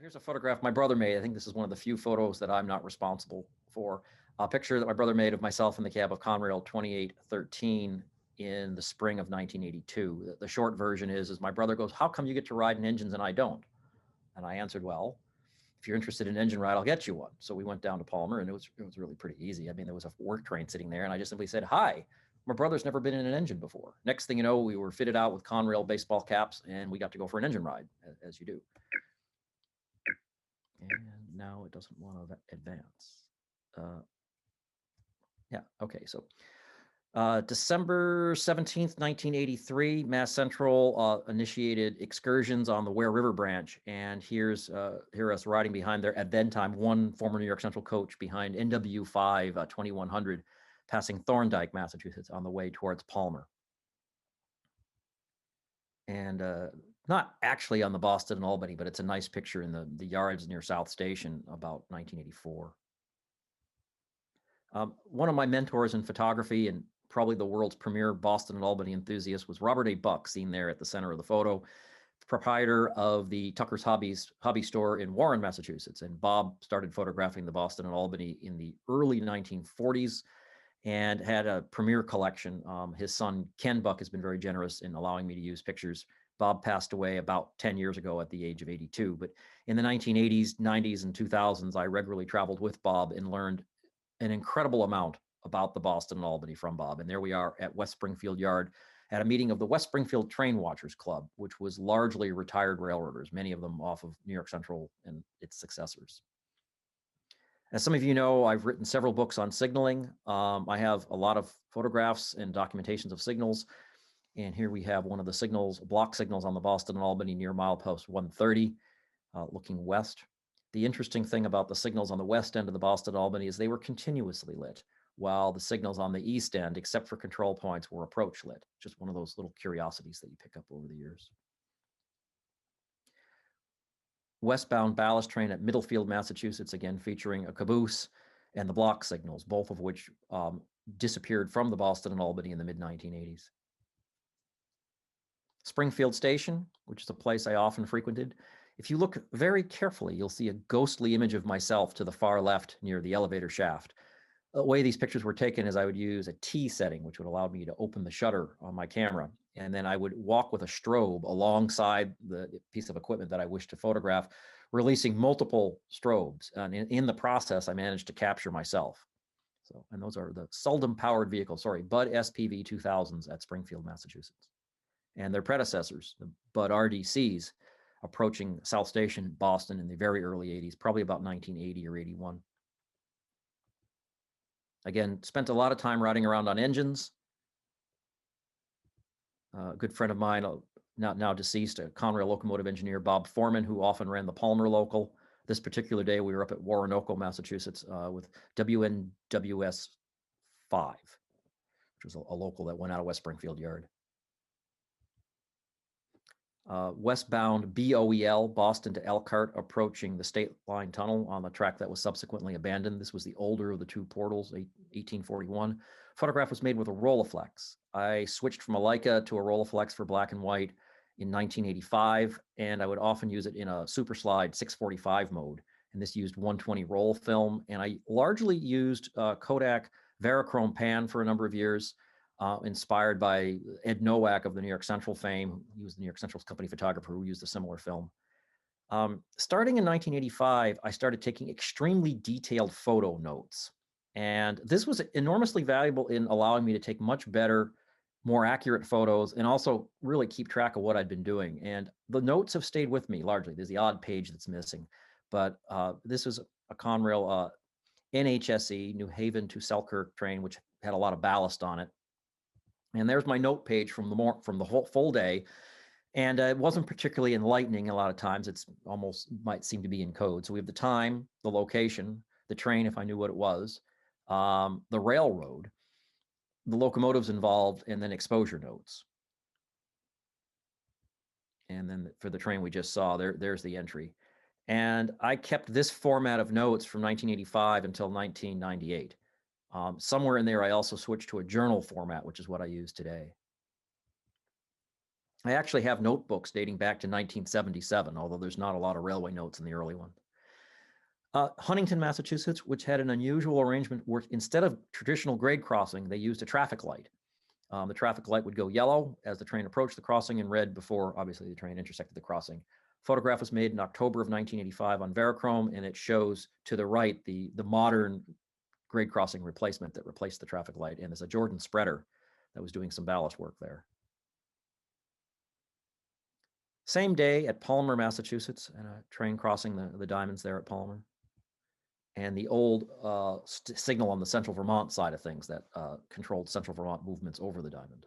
Here's a photograph my brother made. I think this is one of the few photos that I'm not responsible for. A picture that my brother made of myself in the cab of Conrail 2813 in the spring of 1982. The short version is my brother goes, "How come you get to ride in engines and I don't?" And I answered, "Well, if you're interested in an engine ride, I'll get you one." So we went down to Palmer, and it was really pretty easy. I mean, there was a work train sitting there, and I just simply said, "Hi, my brother's never been in an engine before." Next thing you know, we were fitted out with Conrail baseball caps, and we got to go for an engine ride, as you do. And now it doesn't want to advance. Yeah, okay, so December 17th, 1983, Mass Central initiated excursions on the Ware River branch, and here us riding behind their, at then time, one former New York Central coach behind NW5 2100, passing Thorndike, Massachusetts, on the way towards Palmer. And not actually on the Boston and Albany, but it's a nice picture in the yards near South Station about 1984. One of my mentors in photography and probably the world's premier Boston and Albany enthusiast was Robert A. Buck, seen there at the center of the photo, proprietor of the Tucker's Hobby Store in Warren, Massachusetts. And Bob started photographing the Boston and Albany in the early 1940s and had a premier collection. His son, Ken Buck, has been very generous in allowing me to use pictures. Bob passed away about 10 years ago at the age of 82. But in the 1980s, 90s, and 2000s, I regularly traveled with Bob and learned an incredible amount about the Boston and Albany from Bob. And there we are at West Springfield Yard at a meeting of the West Springfield Train Watchers Club, which was largely retired railroaders, many of them off of New York Central and its successors. As some of you know, I've written several books on signaling. I have a lot of photographs and documentations of signals. And here we have one of the signals, block signals on the Boston and Albany near milepost 130, looking west. The interesting thing about the signals on the west end of the Boston and Albany is they were continuously lit, while the signals on the east end, except for control points, were approach lit. Just one of those little curiosities that you pick up over the years. Westbound ballast train at Middlefield, Massachusetts, again featuring a caboose and the block signals, both of which disappeared from the Boston and Albany in the mid-1980s. Springfield Station, which is a place I often frequented. If you look very carefully, you'll see a ghostly image of myself to the far left near the elevator shaft. The way these pictures were taken is I would use a T setting, which would allow me to open the shutter on my camera. And then I would walk with a strobe alongside the piece of equipment that I wished to photograph, releasing multiple strobes. And in the process, I managed to capture myself. So, and those are the Suldom powered vehicles, Budd SPV 2000s at Springfield, Massachusetts. And their predecessors, the Budd RDCs, approaching South Station, Boston in the very early 80s, probably about 1980 or 81. Again, spent a lot of time riding around on engines. A good friend of mine, now deceased, a Conrail locomotive engineer, Bob Foreman, who often ran the Palmer local. This particular day, we were up at Warrenoco, Massachusetts, with WNWS 5, which was a local that went out of West Springfield Yard. Westbound BOEL, Boston to Elkhart, approaching the State Line Tunnel on the track that was subsequently abandoned. This was the older of the two portals, 1841. Photograph was made with a Rolleiflex. I switched from a Leica to a Rolleiflex for black and white in 1985, and I would often use it in a Super Slide 645 mode. And this used 120 roll film, and I largely used Kodak Verichrome Pan for a number of years. Inspired by Ed Nowak of the New York Central fame. He was the New York Central's company photographer who used a similar film. Starting in 1985, I started taking extremely detailed photo notes. And this was enormously valuable in allowing me to take much better, more accurate photos and also really keep track of what I'd been doing. And the notes have stayed with me largely. There's the odd page that's missing. But this was a Conrail NHSE, New Haven to Selkirk train, which had a lot of ballast on it. And there's my note page from the whole full day. And it wasn't particularly enlightening a lot of times. It's almost might seem to be in code. So we have the time, the location, the train, if I knew what it was, the railroad, the locomotives involved, and then exposure notes. And then for the train we just saw, there's the entry. And I kept this format of notes from 1985 until 1998. Somewhere in there, I also switched to a journal format, which is what I use today. I actually have notebooks dating back to 1977, although there's not a lot of railway notes in the early one. Huntington, Massachusetts, which had an unusual arrangement where instead of traditional grade crossing, they used a traffic light. The traffic light would go yellow as the train approached the crossing and red before, obviously, the train intersected the crossing. Photograph was made in October of 1985 on Verichrome, and it shows to the right the modern grade crossing replacement that replaced the traffic light. And there's a Jordan spreader that was doing some ballast work there. Same day at Palmer, Massachusetts, and a train crossing the diamonds there at Palmer. And the old signal on the Central Vermont side of things that controlled Central Vermont movements over the diamond.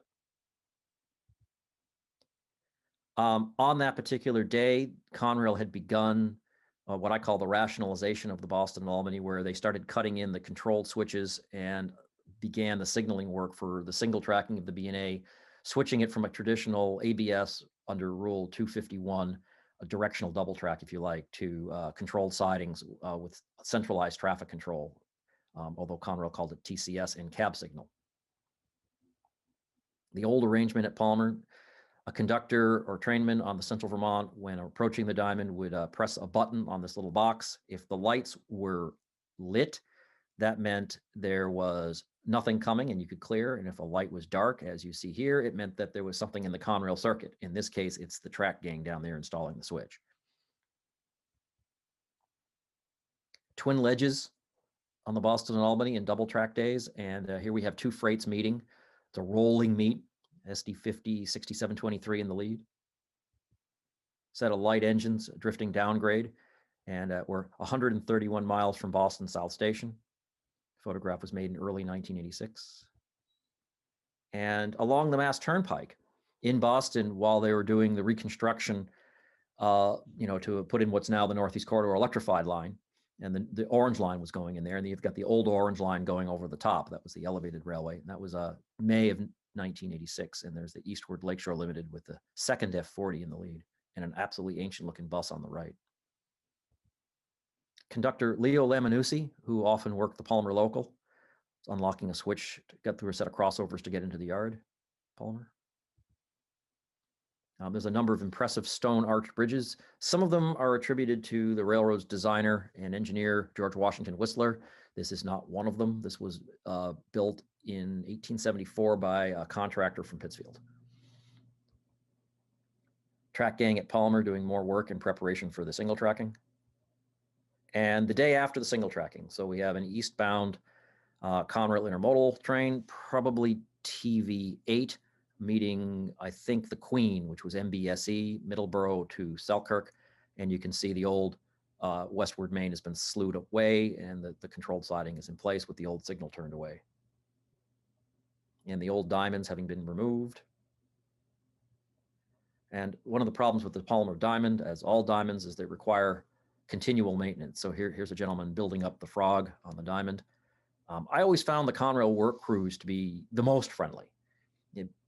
On that particular day, Conrail had begun what I call the rationalization of the Boston and Albany, where they started cutting in the controlled switches and began the signaling work for the single tracking of the B&A, switching it from a traditional ABS under Rule 251, a directional double track, if you like, to controlled sidings with centralized traffic control, although Conrail called it TCS and cab signal. The old arrangement at Palmer, a conductor or trainman on the Central Vermont, when approaching the diamond, would press a button on this little box. If the lights were lit, that meant there was nothing coming and you could clear. And if a light was dark, as you see here, it meant that there was something in the Conrail circuit. In this case, it's the track gang down there installing the switch. Twin ledges on the Boston and Albany in double track days. And here we have two freights meeting. It's a rolling meet, SD50 6723 in the lead. Set of light engines drifting downgrade. And we're 131 miles from Boston South Station. Photograph was made in early 1986. And along the Mass Turnpike in Boston, while they were doing the reconstruction, to put in what's now the Northeast Corridor electrified line, and the Orange Line was going in there, and you've got the old Orange Line going over the top. That was the elevated railway, and that was May of 1986. And there's the Eastward Lakeshore Limited with the second F40 in the lead, and an absolutely ancient-looking bus on the right. Conductor Leo Laminucci, who often worked the Palmer Local, unlocking a switch to get through a set of crossovers to get into the yard, Palmer. There's a number of impressive stone arch bridges. Some of them are attributed to the railroad's designer and engineer, George Washington Whistler. This is not one of them. This was built in 1874 by a contractor from Pittsfield. Track gang at Palmer doing more work in preparation for the single tracking. And the day after the single tracking, so we have an eastbound Conrail intermodal train, probably TV8, meeting, I think, the Queen, which was MBSE, Middleborough to Selkirk. And you can see the old westward main has been slewed away, and the controlled siding is in place with the old signal turned away. And the old diamonds having been removed. And one of the problems with the Palmer diamond, as all diamonds, is they require continual maintenance. So here's a gentleman building up the frog on the diamond. I always found the Conrail work crews to be the most friendly.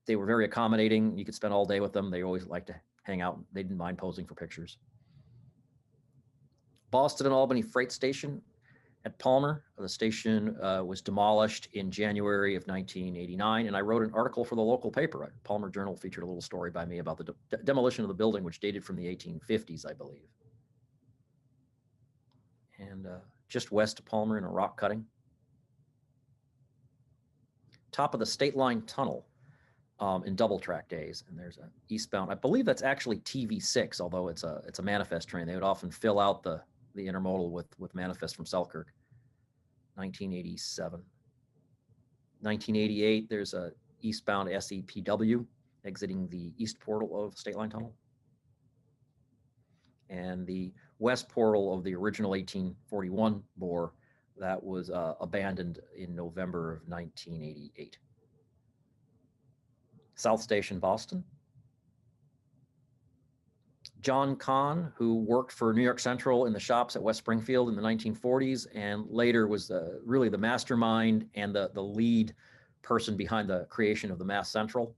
They were very accommodating. You could spend all day with them. They always liked to hang out. They didn't mind posing for pictures. Boston and Albany Freight Station at Palmer. The station was demolished in January of 1989, and I wrote an article for the local paper. Palmer Journal featured a little story by me about the demolition of the building, which dated from the 1850s, I believe. And just west of Palmer in a rock cutting. Top of the State Line Tunnel in double track days, and there's an eastbound. I believe that's actually TV6, although it's a manifest train. They would often fill out the intermodal with manifest from Selkirk. 1987. 1988, there's a eastbound SEPW exiting the east portal of State Line Tunnel. And the west portal of the original 1841 bore that was abandoned in November of 1988. South Station, Boston. John Kahn, who worked for New York Central in the shops at West Springfield in the 1940s, and later was really the mastermind and the lead person behind the creation of the Mass Central.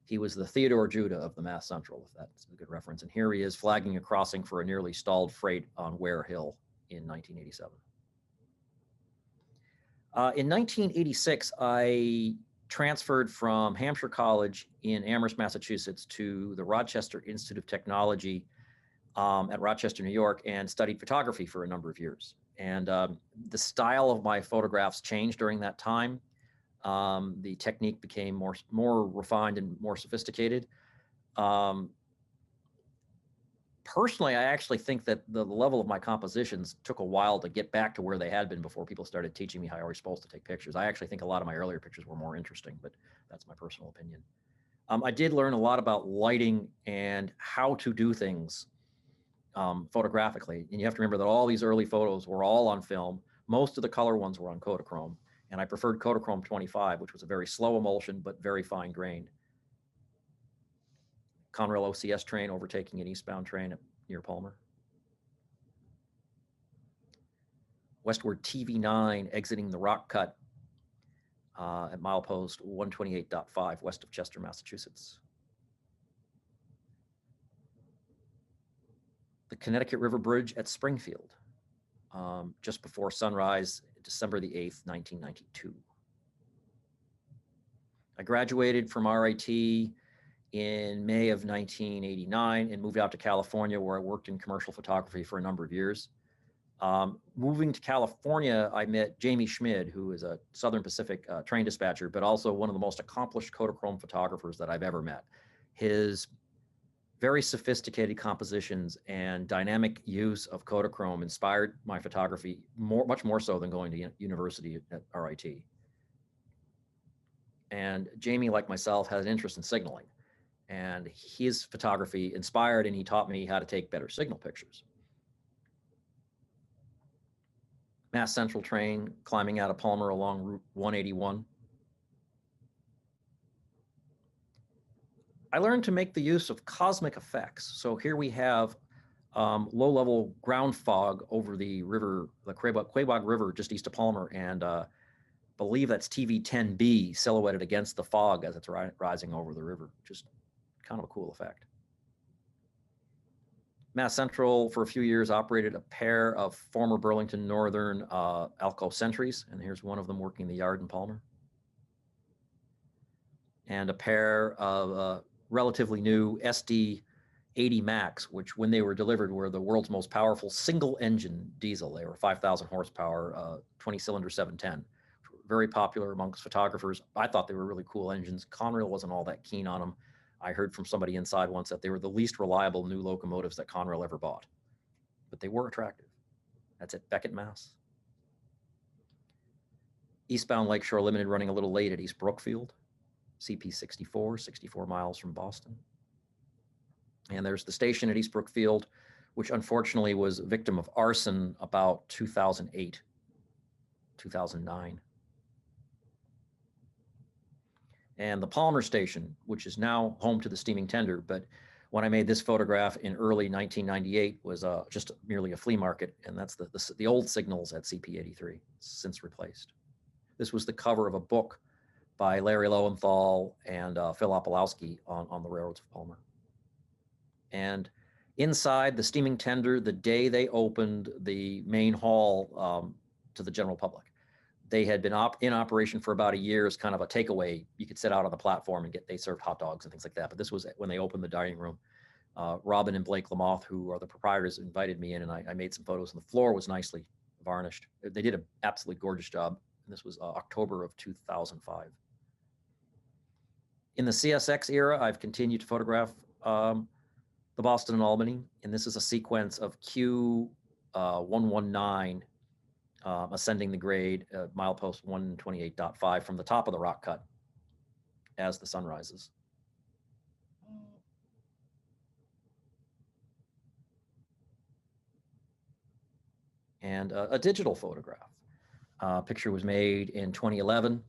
He was the Theodore Judah of the Mass Central, if that's a good reference. And here he is flagging a crossing for a nearly stalled freight on Ware Hill in 1987. In 1986, I transferred from Hampshire College in Amherst, Massachusetts to the Rochester Institute of Technology at Rochester, New York, and studied photography for a number of years. And the style of my photographs changed during that time. The technique became more refined and more sophisticated. Personally, I actually think that the level of my compositions took a while to get back to where they had been before people started teaching me how I was supposed to take pictures. I actually think a lot of my earlier pictures were more interesting, but that's my personal opinion. I did learn a lot about lighting and how to do things photographically. And you have to remember that all these early photos were all on film. Most of the color ones were on Kodachrome. And I preferred Kodachrome 25, which was a very slow emulsion, but very fine grained. Conrail OCS train overtaking an eastbound train near Palmer. Westward TV9 exiting the rock cut at milepost 128.5 west of Chester, Massachusetts. The Connecticut River Bridge at Springfield, just before sunrise, December the 8th, 1992. I graduated from RIT in May of 1989 and moved out to California, where I worked in commercial photography for a number of years. Moving to California, I met Jamie Schmid, who is a Southern Pacific train dispatcher, but also one of the most accomplished Kodachrome photographers that I've ever met. His very sophisticated compositions and dynamic use of Kodachrome inspired my photography much more so than going to university at RIT. And Jamie, like myself, has an interest in signaling. And his photography inspired, and he taught me how to take better signal pictures. Mass Central train climbing out of Palmer along Route 181. I learned to make the use of cosmic effects. So here we have low-level ground fog over the river, the Quabog River, just east of Palmer, and believe that's TV10B silhouetted against the fog as it's rising over the river. Just kind of a cool effect. Mass Central, for a few years, operated a pair of former Burlington Northern Alco Sentries, and here's one of them working the yard in Palmer. And a pair of relatively new SD80 Max, which when they were delivered were the world's most powerful single-engine diesel. They were 5,000 horsepower, 20-cylinder 710. Very popular amongst photographers. I thought they were really cool engines. Conrail wasn't all that keen on them. I heard from somebody inside once that they were the least reliable new locomotives that Conrail ever bought, but they were attractive. That's at Beckett, Mass. Eastbound Lakeshore Limited running a little late at East Brookfield, CP 64, 64 miles from Boston. And there's the station at East Brookfield, which unfortunately was a victim of arson about 2008, 2009. And the Palmer Station, which is now home to the steaming tender, but when I made this photograph in early 1998 was just merely a flea market, and that's the old signals at CP83, since replaced. This was the cover of a book by Larry Lowenthal and Phil Opolowski on the railroads of Palmer. And inside the steaming tender, the day they opened the main hall to the general public, they had been in operation for about a year as kind of a takeaway. You could sit out on the platform and they served hot dogs and things like that. But this was when they opened the dining room. Robin and Blake Lamoth, who are the proprietors, invited me in, and I made some photos, and the floor was nicely varnished. They did an absolutely gorgeous job. And this was October of 2005. In the CSX era, I've continued to photograph the Boston and Albany, and this is a sequence of Q119 ascending the grade at milepost 128.5 from the top of the rock cut as the sun rises. And a digital photograph. Picture was made in 2011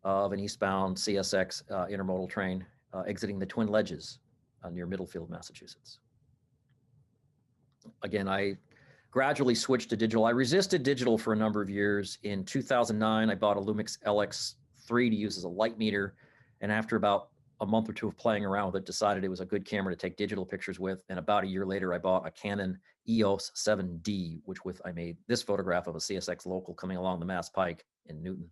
of an eastbound CSX intermodal train exiting the Twin Ledges near Middlefield, Massachusetts. Again, I gradually switched to digital. I resisted digital for a number of years. In 2009, I bought a Lumix LX3 to use as a light meter. And after about a month or two of playing around with it, decided it was a good camera to take digital pictures with. And about a year later, I bought a Canon EOS 7D, which I made this photograph of a CSX local coming along the Mass Pike in Newton.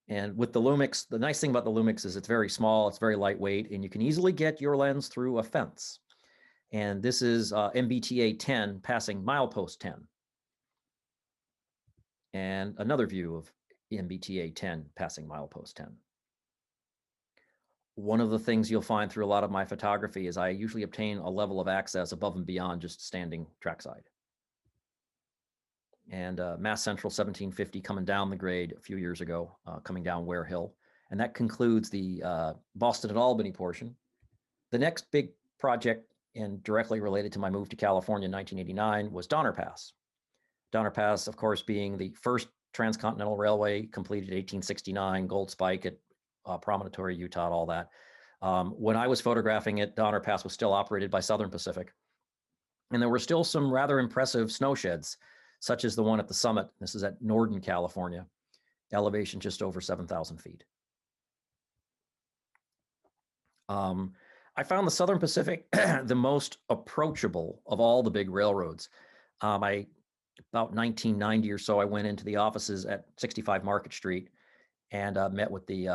And with the Lumix, the nice thing about the Lumix is it's very small, it's very lightweight, and you can easily get your lens through a fence. And this is MBTA 10 passing milepost 10. And another view of MBTA 10 passing milepost 10. One of the things you'll find through a lot of my photography is I usually obtain a level of access above and beyond just standing trackside. And Mass Central 1750 coming down the grade a few years ago, coming down Ware Hill. And that concludes the Boston and Albany portion. The next big project, and directly related to my move to California in 1989, was Donner Pass. Donner Pass, of course, being the first transcontinental railway completed in 1869, Gold Spike at Promontory, Utah, all that. When I was photographing it, Donner Pass was still operated by Southern Pacific. And there were still some rather impressive snow sheds, such as the one at the summit. This is at Norden, California, elevation just over 7,000 feet. I found the Southern Pacific the most approachable of all the big railroads. About 1990 or so, I went into the offices at 65 Market Street and met with the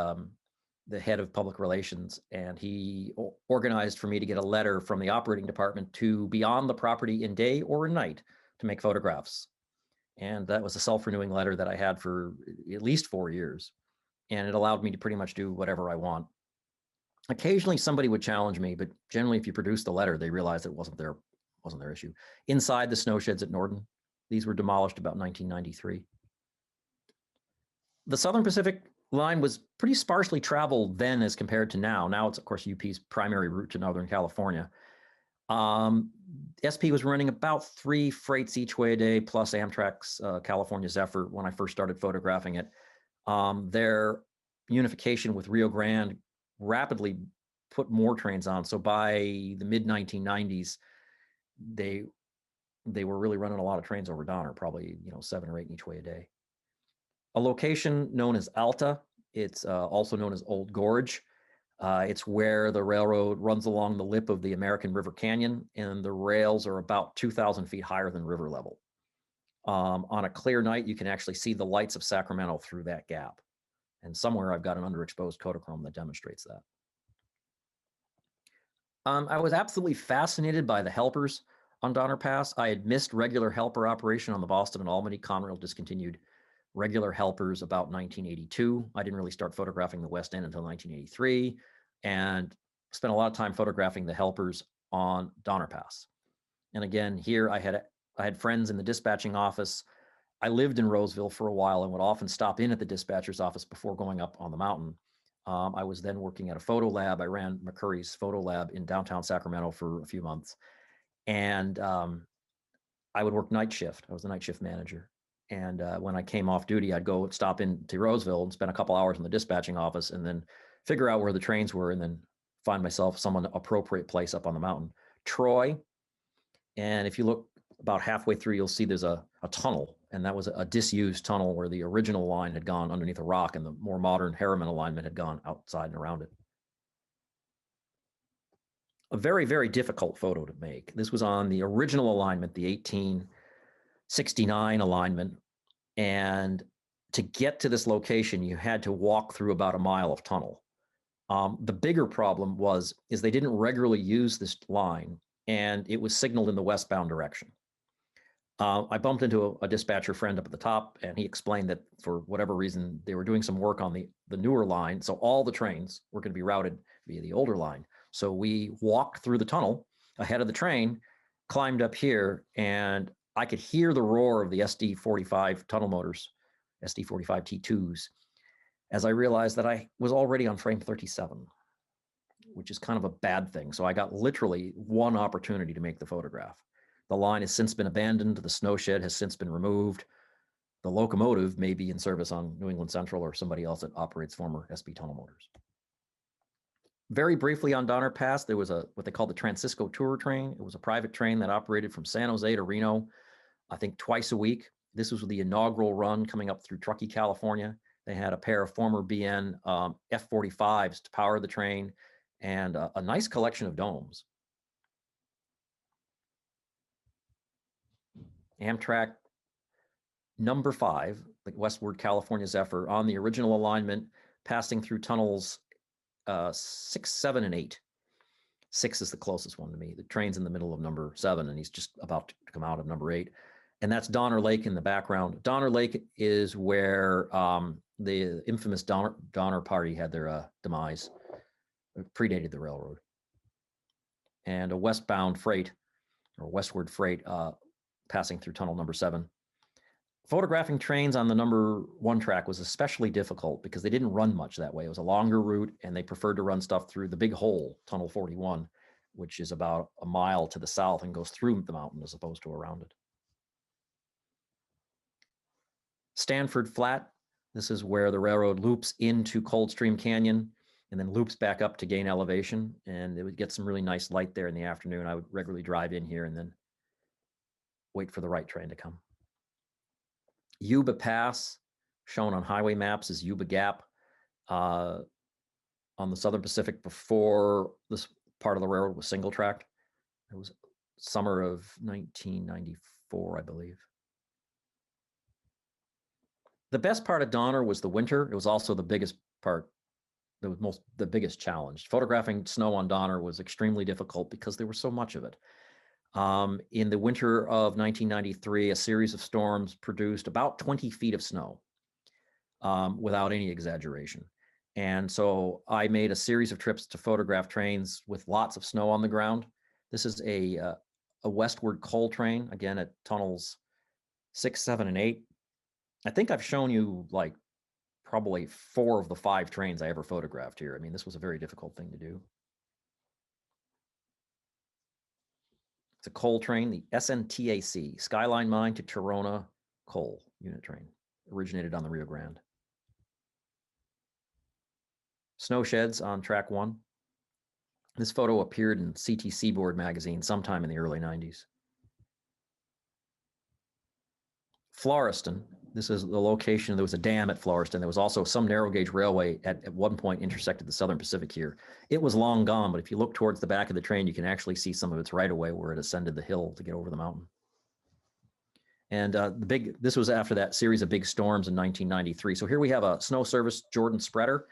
head of public relations, and he organized for me to get a letter from the operating department to be on the property in day or in night to make photographs. And that was a self-renewing letter that I had for at least 4 years. And it allowed me to pretty much do whatever I want. Occasionally somebody would challenge me, but generally if you produce the letter, they realized it wasn't their issue. Inside the snow sheds at Norden, these were demolished about 1993. The Southern Pacific line was pretty sparsely traveled then as compared to now. Now it's, of course, UP's primary route to Northern California. SP was running about 3 freights each way a day, plus Amtrak's California Zephyr when I first started photographing it. Their unification with Rio Grande rapidly put more trains on. So by the mid-1990s, they were really running a lot of trains over Donner, probably 7 or 8 each way a day. A location known as Alta, it's also known as Old Gorge. It's where the railroad runs along the lip of the American River Canyon, and the rails are about 2,000 feet higher than river level. On a clear night, you can actually see the lights of Sacramento through that gap. And somewhere I've got an underexposed Kodachrome that demonstrates that. I was absolutely fascinated by the helpers on Donner Pass. I had missed regular helper operation on the Boston and Albany. Conrail discontinued regular helpers about 1982. I didn't really start photographing the West End until 1983, and spent a lot of time photographing the helpers on Donner Pass. And again, here I had friends in the dispatching office. I lived in Roseville for a while and would often stop in at the dispatcher's office before going up on the mountain. I was then working at a photo lab. I ran McCurry's photo lab in downtown Sacramento for a few months. And I would work night shift. I was the night shift manager. And when I came off duty, I'd go stop into Roseville and spend a couple hours in the dispatching office and then figure out where the trains were and then find myself some appropriate place up on the mountain. Troy. And if you look about halfway through, you'll see there's a tunnel, and that was a disused tunnel where the original line had gone underneath a rock and the more modern Harriman alignment had gone outside and around it. A very, very difficult photo to make. This was on the original alignment, the 1869 alignment. And to get to this location, you had to walk through about a mile of tunnel. The bigger problem is they didn't regularly use this line, and it was signaled in the westbound direction. I bumped into a dispatcher friend up at the top, and he explained that for whatever reason, they were doing some work on the newer line. So all the trains were going to be routed via the older line. So we walked through the tunnel ahead of the train, climbed up here, and I could hear the roar of the SD45 tunnel motors, SD45 T2s, as I realized that I was already on frame 37, which is kind of a bad thing. So I got literally one opportunity to make the photograph. The line has since been abandoned. The snow shed has since been removed. The locomotive may be in service on New England Central or somebody else that operates former SP tunnel motors. Very briefly on Donner Pass, there was what they called the Transisco Tour Train. It was a private train that operated from San Jose to Reno, I think twice a week. This was the inaugural run coming up through Truckee, California. They had a pair of former BN F-45s to power the train and a nice collection of domes. Amtrak number 5, the westward California Zephyr, on the original alignment, passing through tunnels 6, 7, and 8. 6 is the closest one to me. The train's in the middle of number 7, and he's just about to come out of number 8. And that's Donner Lake in the background. Donner Lake is where the infamous Donner Party had their demise. It predated the railroad. And a westbound freight, or westward freight, passing through tunnel number 7. Photographing trains on the number 1 track was especially difficult because they didn't run much that way. It was a longer route, and they preferred to run stuff through the Big Hole, Tunnel 41, which is about a mile to the south and goes through the mountain as opposed to around it. Stanford Flat, this is where the railroad loops into Coldstream Canyon and then loops back up to gain elevation, and it would get some really nice light there in the afternoon. I would regularly drive in here and then wait for the right train to come. Yuba Pass, shown on highway maps, is Yuba Gap on the Southern Pacific before this part of the railroad was single tracked. It was summer of 1994, I believe. The best part of Donner was the winter. It was also the biggest part, the biggest challenge. Photographing snow on Donner was extremely difficult because there was so much of it. In the winter of 1993, a series of storms produced about 20 feet of snow without any exaggeration. And so I made a series of trips to photograph trains with lots of snow on the ground. This is a westward coal train, again at tunnels 6, 7, and 8. I think I've shown you like probably 4 of the 5 trains I ever photographed here. I mean, this was a very difficult thing to do. It's a coal train, the SNTAC, Skyline Mine to Torona Coal unit train, originated on the Rio Grande. Snow sheds on track 1. This photo appeared in CT Seaboard magazine sometime in the early 90s. Floreston, this is the location. There was a dam at Floreston. There was also some narrow gauge railway at one point intersected the Southern Pacific here. It was long gone, but if you look towards the back of the train, you can actually see some of its right of way where it ascended the hill to get over the mountain. And this was after that series of big storms in 1993. So here we have a snow service Jordan spreader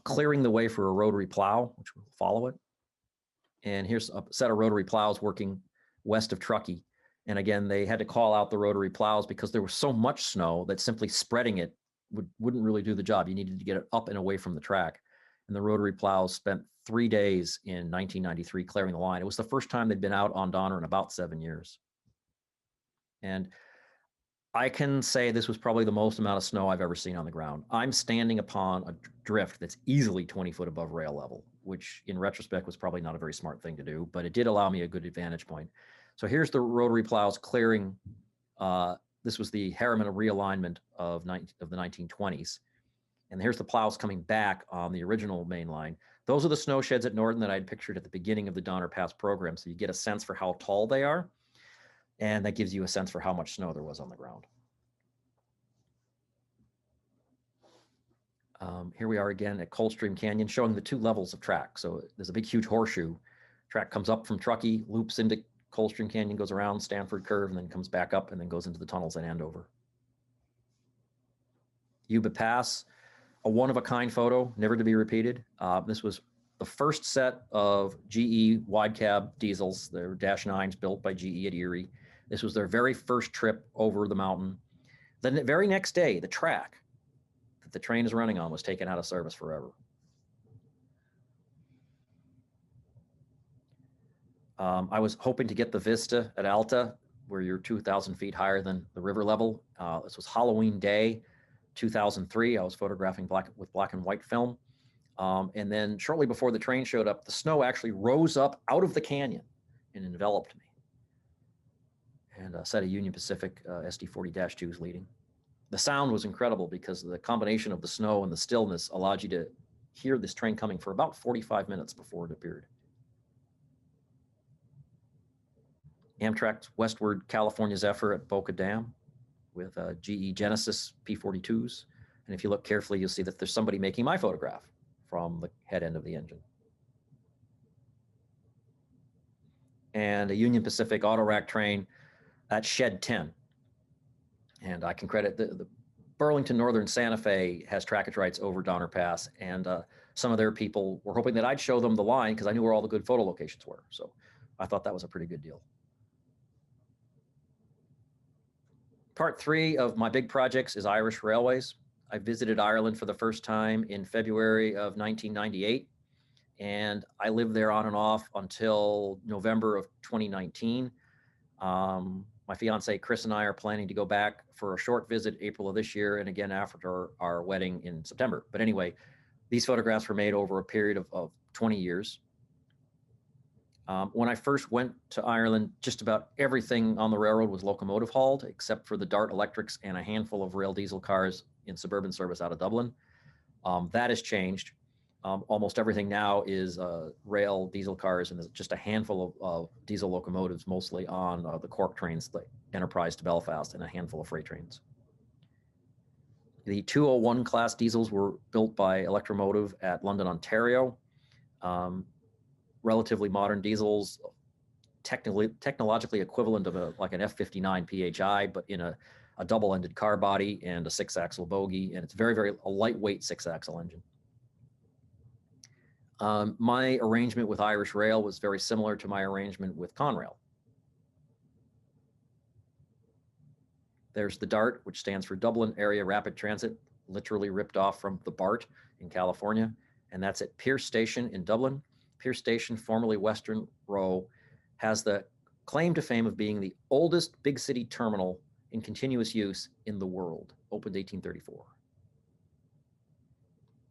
clearing the way for a rotary plow, which will follow it. And here's a set of rotary plows working west of Truckee. And again, they had to call out the rotary plows because there was so much snow that simply spreading it wouldn't really do the job. You needed to get it up and away from the track. And the rotary plows spent 3 days in 1993 clearing the line. It was the first time they'd been out on Donner in about 7 years. And I can say this was probably the most amount of snow I've ever seen on the ground. I'm standing upon a drift that's easily 20 foot above rail level, which in retrospect was probably not a very smart thing to do, but it did allow me a good advantage point. So here's the rotary plows clearing. This was the Harriman realignment of the 1920s. And here's the plows coming back on the original main line. Those are the snow sheds at Norton that I'd pictured at the beginning of the Donner Pass program. So you get a sense for how tall they are. And that gives you a sense for how much snow there was on the ground. Here we are again at Coldstream Canyon, showing the 2 levels of track. So there's a big, huge horseshoe. Track comes up from Truckee, loops into Coldstream Canyon, goes around Stanford Curve, and then comes back up and then goes into the tunnels at Andover. Yuba Pass, a one-of-a-kind photo, never to be repeated. This was the first set of GE wide cab diesels. They were Dash 9s built by GE at Erie. This was their very first trip over the mountain. Then the very next day, the track that the train is running on was taken out of service forever. I was hoping to get the vista at Alta, where you're 2,000 feet higher than the river level. This was Halloween Day, 2003. I was photographing with black and white film. And then shortly before the train showed up, the snow actually rose up out of the canyon and enveloped me. And a set of Union Pacific SD40-2s leading. The sound was incredible because the combination of the snow and the stillness allowed you to hear this train coming for about 45 minutes before it appeared. Amtrak's westward California Zephyr at Boca Dam with GE Genesis P42s. And if you look carefully, you'll see that there's somebody making my photograph from the head end of the engine. And a Union Pacific Autorack train at Shed 10. And I can credit the Burlington Northern Santa Fe has trackage rights over Donner Pass, and some of their people were hoping that I'd show them the line because I knew where all the good photo locations were. So I thought that was a pretty good deal. Part 3 of my big projects is Irish Railways. I visited Ireland for the first time in February of 1998, and I lived there on and off until November of 2019. My fiance Chris and I are planning to go back for a short visit April of this year, and again after our wedding in September. But anyway, these photographs were made over a period of 20 years. When I first went to Ireland, just about everything on the railroad was locomotive hauled, except for the Dart Electrics and a handful of rail diesel cars in suburban service out of Dublin. That has changed. Almost everything now is rail diesel cars, and there's just a handful of diesel locomotives, mostly on the Cork trains, the Enterprise to Belfast, and a handful of freight trains. The 201 class diesels were built by Electromotive at London, Ontario. Relatively modern diesels, technologically equivalent of like an F59 PHI, but in a double-ended car body and a 6-axle bogie, and it's a lightweight 6-axle engine. My arrangement with Irish Rail was very similar to my arrangement with Conrail. There's the DART, which stands for Dublin Area Rapid Transit, literally ripped off from the BART in California, and that's at Pearse Station in Dublin. Pearse Station, formerly Western Row, has the claim to fame of being the oldest big city terminal in continuous use in the world, opened 1834.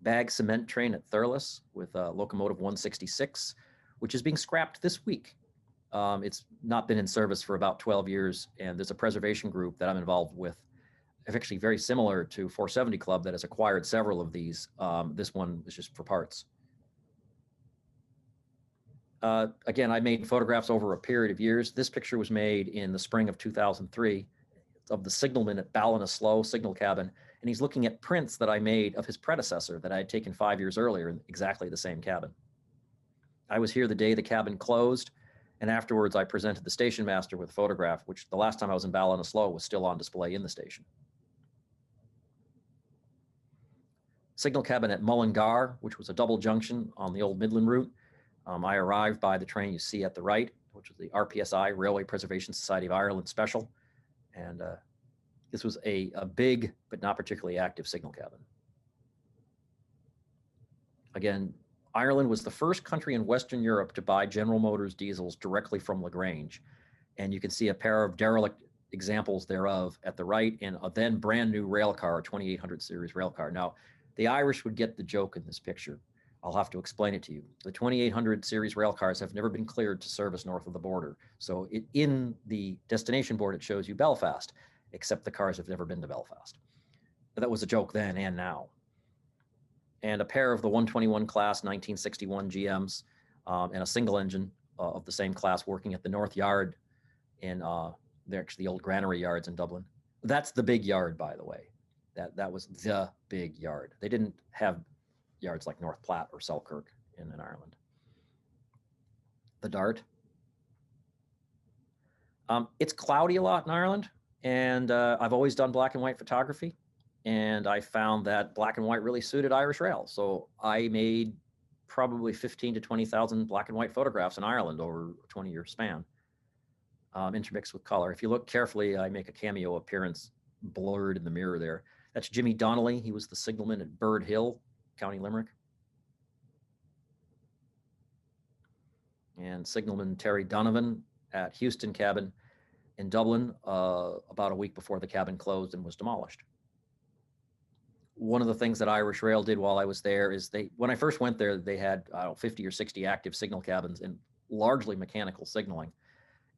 Bag cement train at Thurles with locomotive 166, which is being scrapped this week. It's not been in service for about 12 years, and there's a preservation group that I'm involved with, actually very similar to 470 Club, that has acquired several of these. This one is just for parts. Again, I made photographs over a period of years. This picture was made in the spring of 2003 of the signalman at Ballinasloe signal cabin, and he's looking at prints that I made of his predecessor that I had taken 5 years earlier in exactly the same cabin. I was here the day the cabin closed, and afterwards I presented the station master with a photograph, which the last time I was in Ballinasloe was still on display in the station. Signal cabin at Mullingar, which was a double junction on the old Midland route. I arrived by the train you see at the right, which was the RPSI, Railway Preservation Society of Ireland Special. And this was a big, but not particularly active signal cabin. Again, Ireland was the first country in Western Europe to buy General Motors diesels directly from LaGrange. And you can see a pair of derelict examples thereof at the right, and a then brand new rail car, a 2800 series rail car. Now, the Irish would get the joke in this picture. I'll have to explain it to you. The 2800 series rail cars have never been cleared to service north of the border. So in the destination board, it shows you Belfast, except the cars have never been to Belfast. But that was a joke then and now. And a pair of the 121 class 1961 GMs and a single engine of the same class working at the North Yard in they're actually the old granary yards in Dublin. That's the big yard, by the way. That was the big yard. They didn't have yards like North Platte or Selkirk in Ireland. The DART. It's cloudy a lot in Ireland, and I've always done black and white photography, and I found that black and white really suited Irish Rail. So I made probably 15 to 20,000 black and white photographs in Ireland over a 20-year span, intermixed with color. If you look carefully, I make a cameo appearance blurred in the mirror there. That's Jimmy Donnelly. He was the signalman at Bird Hill, County Limerick. And signalman Terry Donovan at Houston cabin in Dublin about a week before the cabin closed and was demolished. One of the things that Irish Rail did while I was there is when I first went there, they had 50 or 60 active signal cabins and largely mechanical signaling.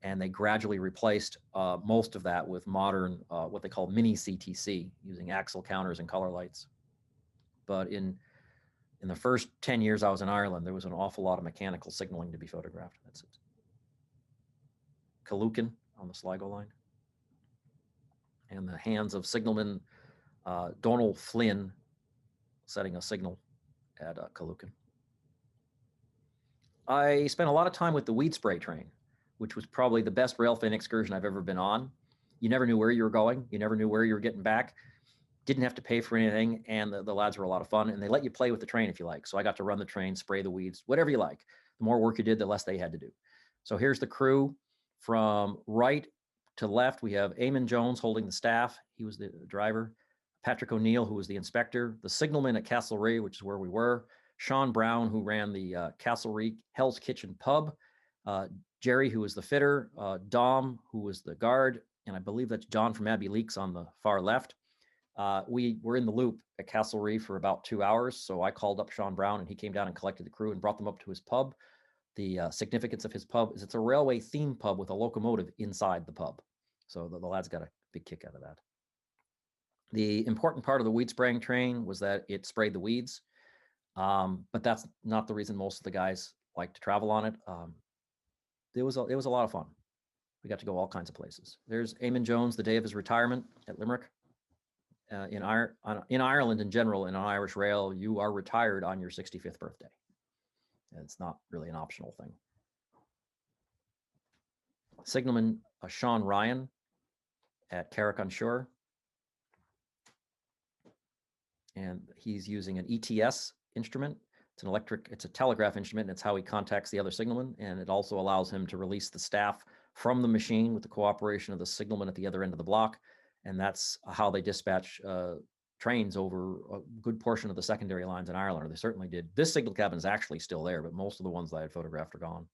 And they gradually replaced most of that with modern, what they call mini CTC, using axle counters and color lights. But in the first 10 years I was in Ireland, there was an awful lot of mechanical signaling to be photographed. That's it. Caloocan on the Sligo line. And the hands of signalman Donal Flynn setting a signal at Caloocan. I spent a lot of time with the weed spray train, which was probably the best rail fin excursion I've ever been on. You never knew where you were going. You never knew where you were getting back. Didn't have to pay for anything, and the lads were a lot of fun, and they let you play with the train if you like. So I got to run the train, spray the weeds, whatever you like. The more work you did, the less they had to do. So here's the crew. From right to left, we have Eamon Jones holding the staff. He was the driver. Patrick O'Neill, who was the inspector. The signalman at Castlereagh, which is where we were. Sean Brown, who ran the Castlereagh Hell's Kitchen pub. Jerry, who was the fitter. Dom, who was the guard. And I believe that's John from Abbey Leaks on the far left. We were in the loop at Castlereagh for about 2 hours. So I called up Sean Brown and he came down and collected the crew and brought them up to his pub. The significance of his pub is it's a railway themed pub with a locomotive inside the pub. So the lads got a big kick out of that. The important part of the weed spraying train was that it sprayed the weeds. But that's not the reason most of the guys like to travel on it. It was a lot of fun. We got to go all kinds of places. There's Eamon Jones, the day of his retirement at Limerick. In Ireland in general, in an Irish rail, you are retired on your 65th birthday. And it's not really an optional thing. Signalman Sean Ryan at Carrick-on-Suir. And he's using an ETS instrument. It's a telegraph instrument, and it's how he contacts the other signalman. And it also allows him to release the staff from the machine with the cooperation of the signalman at the other end of the block. And that's how they dispatch trains over a good portion of the secondary lines in Ireland, or they certainly did. This signal cabin is actually still there, but most of the ones that I had photographed are gone.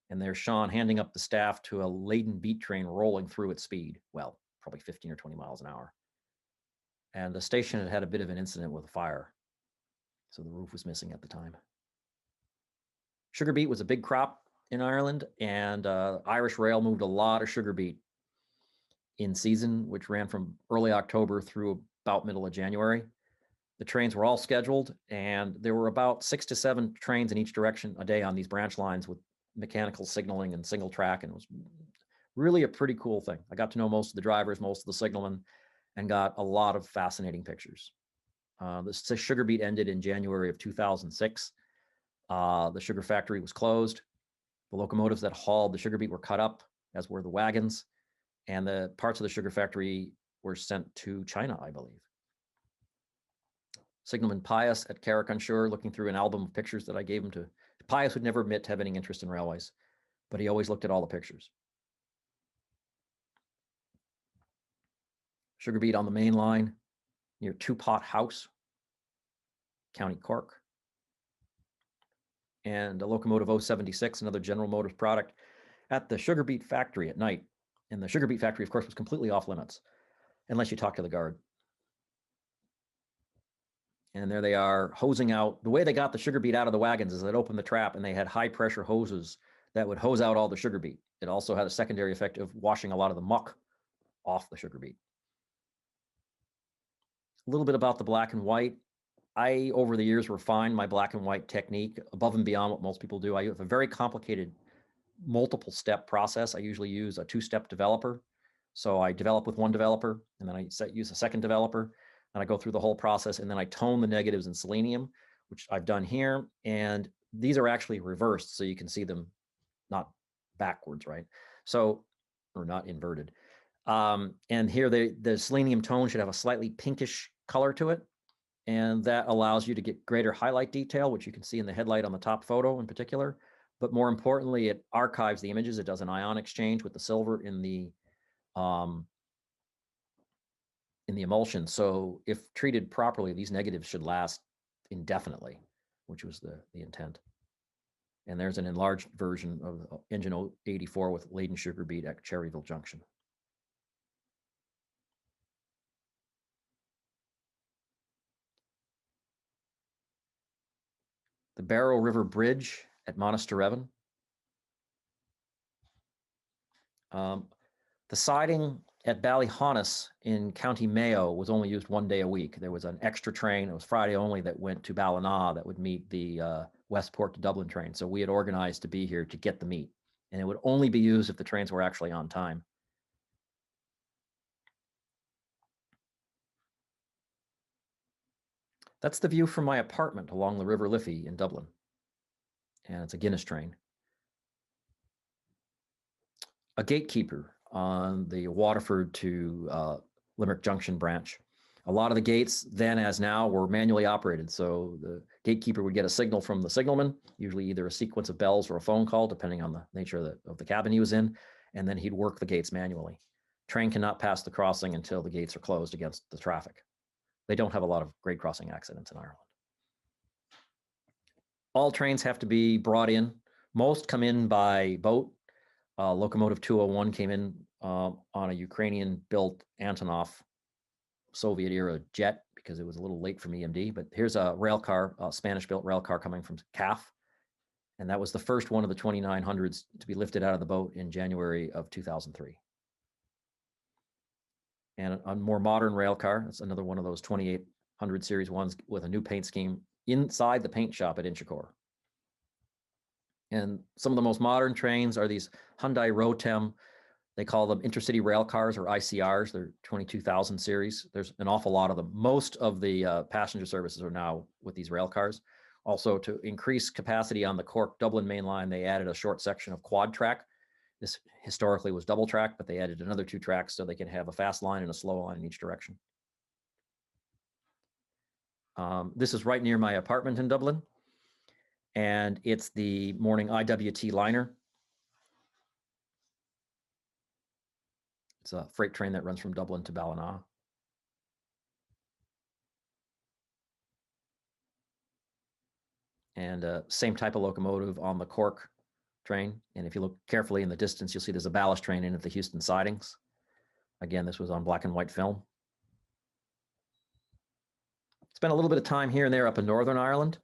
And there's Sean handing up the staff to a laden beat train rolling through at speed. Well, probably 15 or 20 miles an hour. And the station had a bit of an incident with a fire. So the roof was missing at the time. Sugar beet was a big crop in Ireland, and Irish Rail moved a lot of sugar beet in season, which ran from early October through about middle of January. The trains were all scheduled, and there were about 6 to 7 trains in each direction a day on these branch lines with mechanical signaling and single track, and it was really a pretty cool thing. I got to know most of the drivers, most of the signalmen, and got a lot of fascinating pictures. The sugar beet ended in January of 2006. The sugar factory was closed. The locomotives that hauled the sugar beet were cut up, as were the wagons, and the parts of the sugar factory were sent to China, I believe. Signalman Pius at Carrick-on-Suir, looking through an album of pictures that I gave him to. Pius would never admit to having any interest in railways, but he always looked at all the pictures. Sugar beet on the main line near Two Pot House, County Cork. And a locomotive 076, another General Motors product, at the sugar beet factory at night. And the sugar beet factory, of course, was completely off limits, unless you talk to the guard. And there they are hosing out. The way they got the sugar beet out of the wagons is they'd open the trap and they had high pressure hoses that would hose out all the sugar beet. It also had a secondary effect of washing a lot of the muck off the sugar beet. A little bit about the black and white. I, over the years, refined my black and white technique above and beyond what most people do. I have a very complicated multiple step process. I usually use a 2-step developer. So I develop with one developer, and then I use a second developer, and I go through the whole process, and then I tone the negatives in selenium, which I've done here. And these are actually reversed, so you can see them not backwards, right? So, or not inverted. And here the selenium tone should have a slightly pinkish color to it. And that allows you to get greater highlight detail, which you can see in the headlight on the top photo in particular. But more importantly, it archives the images. It does an ion exchange with the silver in the emulsion. So if treated properly, these negatives should last indefinitely, which was the intent. And there's an enlarged version of engine 84 with laden sugar beet at Cherryville Junction. The Barrow River Bridge at Monasterevin. The siding at Ballyhonus in County Mayo was only used 1 day a week. There was an extra train, it was Friday only, that went to Ballina that would meet the Westport to Dublin train. So we had organized to be here to get the meat, and it would only be used if the trains were actually on time. That's the view from my apartment along the River Liffey in Dublin. And it's a Guinness train. A gatekeeper on the Waterford to Limerick Junction branch. A lot of the gates then, as now, were manually operated. So the gatekeeper would get a signal from the signalman, usually either a sequence of bells or a phone call, depending on the nature of the cabin he was in, and then he'd work the gates manually. Train cannot pass the crossing until the gates are closed against the traffic. They don't have a lot of grade crossing accidents in Ireland. All trains have to be brought in. Most come in by boat. Locomotive 201 came in on a Ukrainian-built Antonov Soviet-era jet because it was a little late from EMD. But here's a rail car, a Spanish-built rail car coming from CAF. And that was the first one of the 2900s to be lifted out of the boat in January of 2003. And a more modern rail car, it's another one of those 2800 series ones with a new paint scheme inside the paint shop at Inchicore. And some of the most modern trains are these Hyundai Rotem. They call them intercity rail cars, or ICRs. They're 22,000 series. There's an awful lot of them. Most of the passenger services are now with these rail cars. Also, to increase capacity on the Cork-Dublin main line, they added a short section of quad track. This historically was double track, but they added another 2 tracks so they can have a fast line and a slow line in each direction. This is right near my apartment in Dublin, and it's the morning IWT liner. It's a freight train that runs from Dublin to Ballina. And same type of locomotive on the Cork train. And if you look carefully in the distance, you'll see there's a ballast train in at the Houston sidings. Again, this was on black and white film. Spent a little bit of time here and there up in Northern Ireland.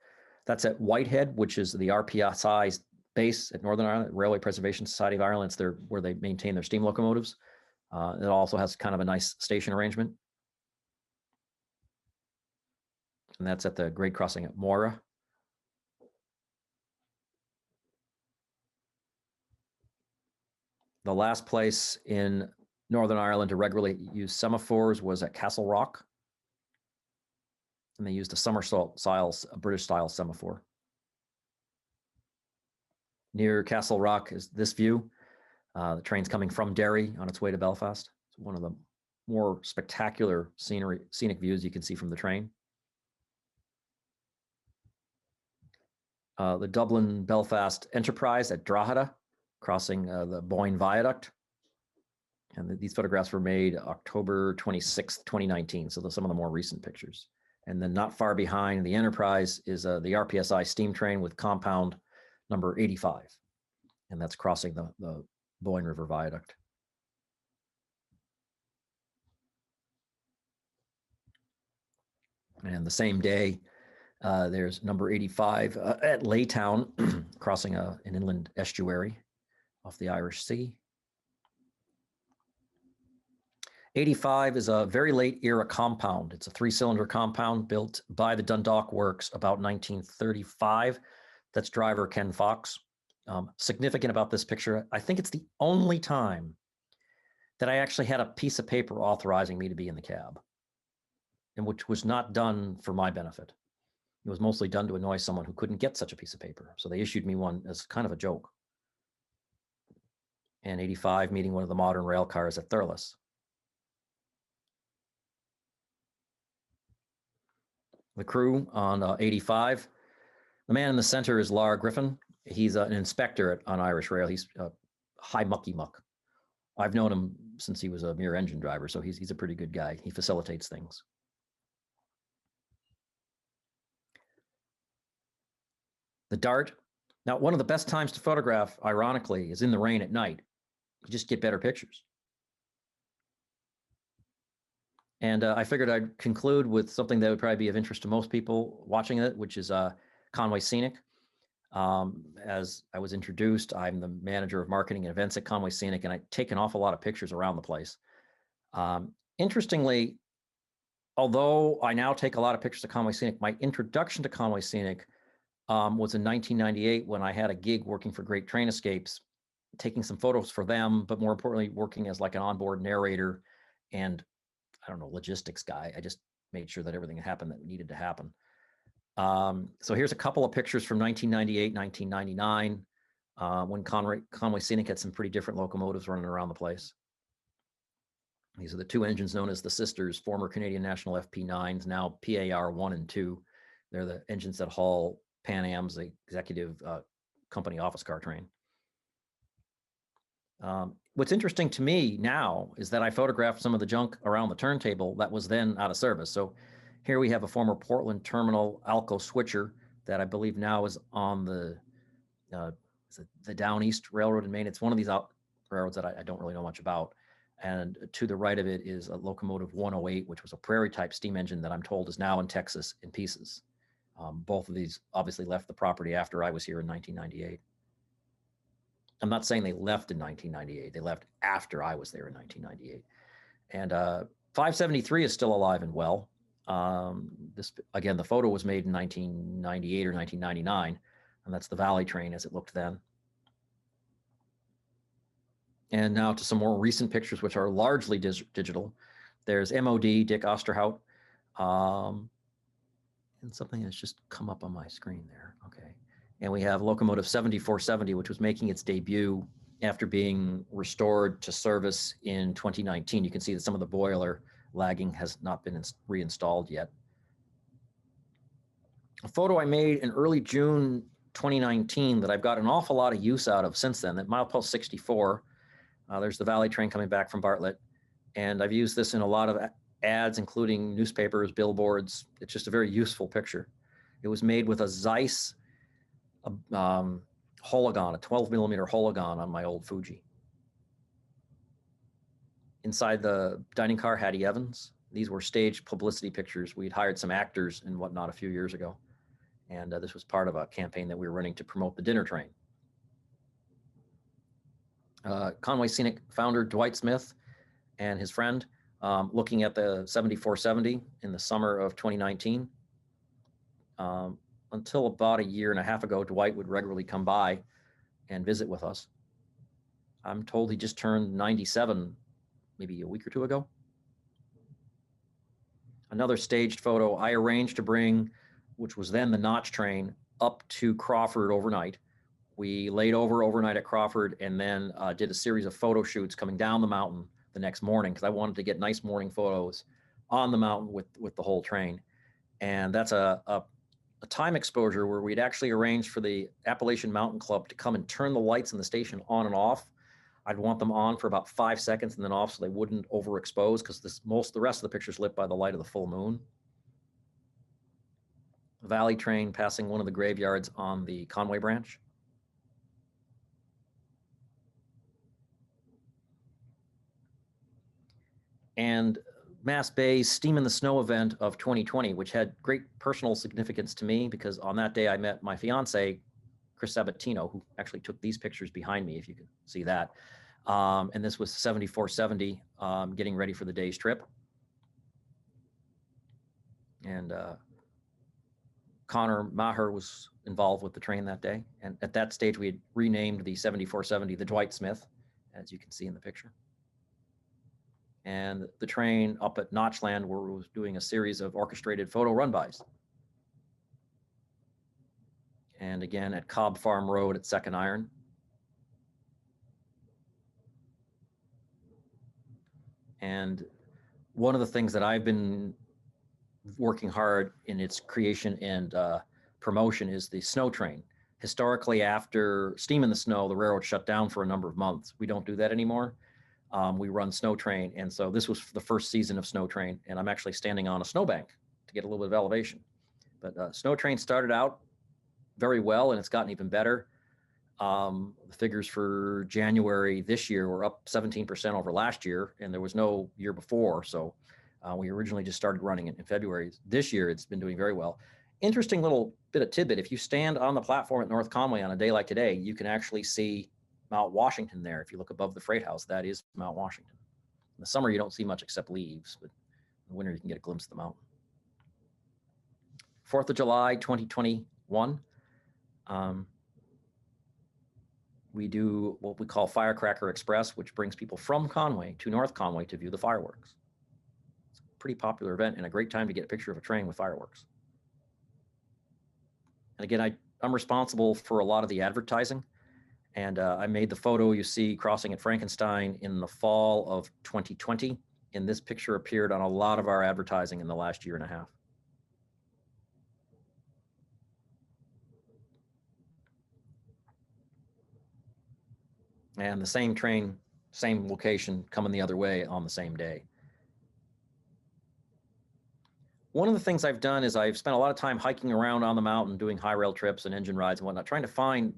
That's at Whitehead, which is the RPSI base at Northern Ireland, Railway Preservation Society of Ireland. It's where they maintain their steam locomotives. It also has kind of a nice station arrangement. And that's at the grade crossing at Moira. The last place in Northern Ireland to regularly use semaphores was at Castle Rock. And they used a somersault style, a British style semaphore. Near Castle Rock is this view. The train's coming from Derry on its way to Belfast. It's one of the more spectacular scenic views you can see from the train. The Dublin-Belfast Enterprise at Drogheda, crossing the Boyne Viaduct. And these photographs were made October 26th, 2019. So some of the more recent pictures. And then not far behind the Enterprise is the RPSI steam train with compound number 85. And that's crossing the Boyne River Viaduct. And the same day, there's number 85 at Laytown, crossing an inland estuary off the Irish Sea. 85 is a very late era compound. It's a 3-cylinder compound built by the Dundalk Works about 1935. That's driver Ken Fox. Significant about this picture, I think it's the only time that I actually had a piece of paper authorizing me to be in the cab, and which was not done for my benefit. It was mostly done to annoy someone who couldn't get such a piece of paper. So they issued me one as kind of a joke. And 85 meeting one of the modern rail cars at Thurles. The crew on 85. The man in the center is Lar Griffin. He's an inspector on Irish Rail. He's high mucky muck. I've known him since he was a mere engine driver, so he's a pretty good guy. He facilitates things. The Dart. Now, one of the best times to photograph, ironically, is in the rain at night. You just get better pictures. And I figured I'd conclude with something that would probably be of interest to most people watching it, which is Conway Scenic. As I was introduced, I'm the manager of marketing and events at Conway Scenic, and I take an awful lot of pictures around the place. Interestingly, although I now take a lot of pictures of Conway Scenic, my introduction to Conway Scenic was in 1998 when I had a gig working for Great Train Escapes, taking some photos for them, but more importantly, working as like an onboard narrator and, I don't know, logistics guy. I just made sure that everything happened that needed to happen. So here's a couple of pictures from 1998, 1999, when Conway Scenic had some pretty different locomotives running around the place. These are the two engines known as the sisters, former Canadian National FP9s, now PAR 1 and 2. They're the engines that haul Pan Am's the executive company office car train. What's interesting to me now is that I photographed some of the junk around the turntable that was then out of service. So here we have a former Portland terminal Alco switcher that I believe now is on the Down East Railroad in Maine. It's one of these railroads that I don't really know much about. And to the right of it is a locomotive 108, which was a Prairie type steam engine that I'm told is now in Texas in pieces. Both of these obviously left the property after I was here in 1998. I'm not saying they left in 1998. They left after I was there in 1998. And 573 is still alive and well. This again, the photo was made in 1998 or 1999, and that's the Valley train as it looked then. And now to some more recent pictures, which are largely digital. There's MOD, Dick Osterhout, and something that's just come up on my screen there. Okay. And we have locomotive 7470, which was making its debut after being restored to service in 2019. You can see that some of the boiler lagging has not been reinstalled yet. A photo I made in early June 2019 that I've got an awful lot of use out of since then, that milepost 64. There's the Valley train coming back from Bartlett. And I've used this in a lot of ads, including newspapers, billboards. It's just a very useful picture. It was made with a Zeiss hologon, a 12 millimeter hologon on my old Fuji. Inside the dining car, Hattie Evans. These were staged publicity pictures. We'd hired some actors and whatnot a few years ago. And this was part of a campaign that we were running to promote the dinner train. Conway Scenic founder Dwight Smith and his friend looking at the 7470 in the summer of 2019. Until about a year and a half ago, Dwight would regularly come by and visit with us. I'm told he just turned 97 maybe a week or two ago. Another staged photo I arranged to bring, which was then the Notch train, up to Crawford overnight. We laid over overnight at Crawford and then did a series of photo shoots coming down the mountain the next morning because I wanted to get nice morning photos on the mountain with the whole train. And that's a time exposure where we'd actually arranged for the Appalachian Mountain Club to come and turn the lights in the station on and off. I'd want them on for about 5 seconds and then off so they wouldn't overexpose because the rest of the picture's lit by the light of the full moon. The Valley train passing one of the graveyards on the Conway branch. And Mass Bay's Steam in the Snow event of 2020, which had great personal significance to me because on that day I met my fiance, Chris Sabatino, who actually took these pictures behind me, if you can see that. And this was 7470, getting ready for the day's trip. And Connor Maher was involved with the train that day. And at that stage, we had renamed the 7470 the Dwight Smith, as you can see in the picture. And the train up at Notchland, where we was doing a series of orchestrated photo run-bys. And again, at Cobb Farm Road at Second Iron. And one of the things that I've been working hard in its creation and promotion is the snow train. Historically, after Steam in the Snow, the railroad shut down for a number of months. We don't do that anymore. We run Snow Train. And so this was the first season of Snow Train. And I'm actually standing on a snowbank to get a little bit of elevation. But Snow Train started out very well, and it's gotten even better. The figures for January this year were up 17% over last year, and there was no year before. So we originally just started running it in February. This year, it's been doing very well. Interesting little bit of tidbit. If you stand on the platform at North Conway on a day like today, you can actually see Mount Washington there. If you look above the freight house, that is Mount Washington. In the summer, you don't see much except leaves, but in the winter, you can get a glimpse of the mountain. 4th of July, 2021. We do what we call Firecracker Express, which brings people from Conway to North Conway to view the fireworks. It's a pretty popular event and a great time to get a picture of a train with fireworks. And again, I'm responsible for a lot of the advertising. And I made the photo you see crossing at Frankenstein in the fall of 2020 And this picture appeared on a lot of our advertising in the last year and a half. And the same train, same location, coming the other way on the same day. One of the things I've done is I've spent a lot of time hiking around on the mountain, doing high rail trips and engine rides and whatnot, trying to find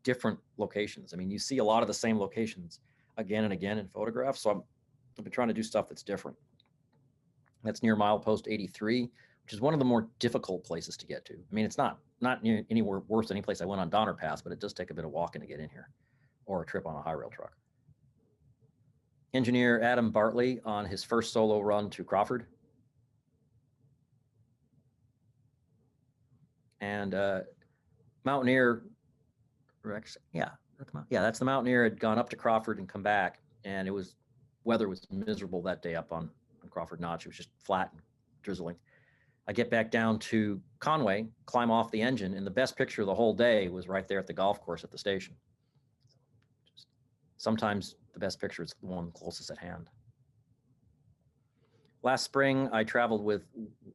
different locations. I mean, you see a lot of the same locations again and again in photographs. So I've been trying to do stuff that's different. That's near milepost 83, which is one of the more difficult places to get to. I mean, it's not near anywhere worse than any place I went on Donner Pass, but it does take a bit of walking to get in here, or a trip on a high rail truck. Engineer Adam Bartley on his first solo run to Crawford. And Mountaineer, yeah, that's the Mountaineer, had gone up to Crawford and come back, and weather was miserable that day up on Crawford Notch. It was just flat and drizzling. I get back down to Conway, climb off the engine, and the best picture of the whole day was right there at the golf course at the station. Sometimes the best picture is the one closest at hand. Last spring, I traveled with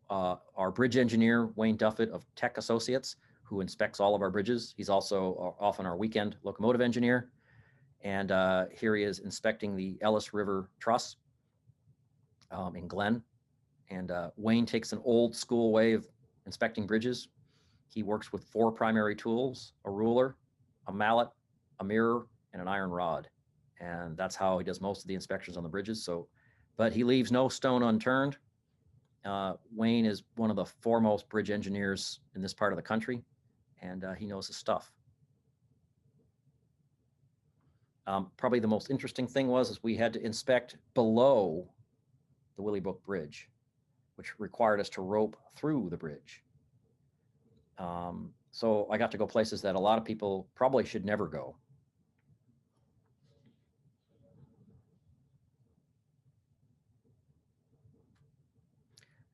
our bridge engineer, Wayne Duffett of Tech Associates, who inspects all of our bridges. He's also often our weekend locomotive engineer. And here he is inspecting the Ellis River Truss in Glen. And Wayne takes an old school way of inspecting bridges. He works with 4 primary tools: a ruler, a mallet, a mirror, and an iron rod. And that's how he does most of the inspections on the bridges. But he leaves no stone unturned. Wayne is one of the foremost bridge engineers in this part of the country, and he knows his stuff. Probably the most interesting thing was we had to inspect below the Willowbrook Bridge, which required us to rope through the bridge. So I got to go places that a lot of people probably should never go.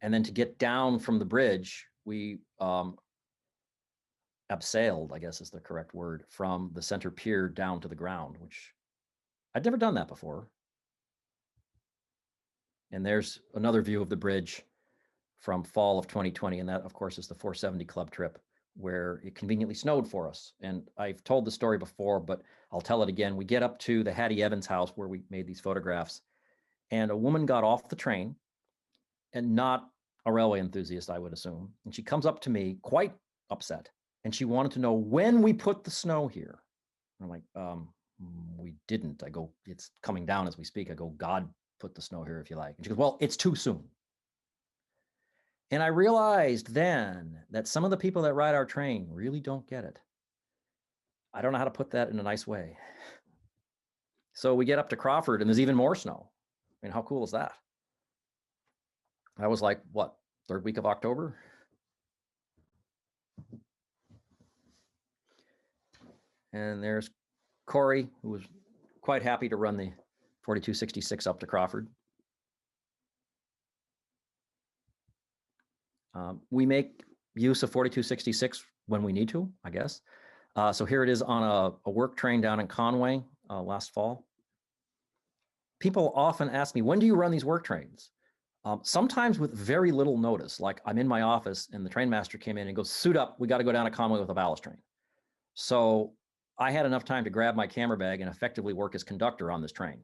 And then to get down from the bridge, we abseiled, I guess is the correct word, from the center pier down to the ground, which I'd never done that before. And there's another view of the bridge from fall of 2020. And that, of course, is the 470 Club trip, where it conveniently snowed for us. And I've told the story before, but I'll tell it again. We get up to the Hattie Evans house where we made these photographs, and a woman got off the train, and not a railway enthusiast, I would assume. And she comes up to me quite upset, and she wanted to know when we put the snow here. And I'm like, we didn't. I go, it's coming down as we speak. I go, God put the snow here if you like. And she goes, well, it's too soon. And I realized then that some of the people that ride our train really don't get it. I don't know how to put that in a nice way. So we get up to Crawford and there's even more snow. I mean, how cool is that? That was like, what, 3rd week of October? And there's Corey, who was quite happy to run the 4266 up to Crawford. We make use of 4266 when we need to, I guess. So here it is on a work train down in Conway last fall. People often ask me, when do you run these work trains? Sometimes with very little notice, like I'm in my office and the train master came in and goes, suit up, we got to go down to Conway with a ballast train. So I had enough time to grab my camera bag and effectively work as conductor on this train.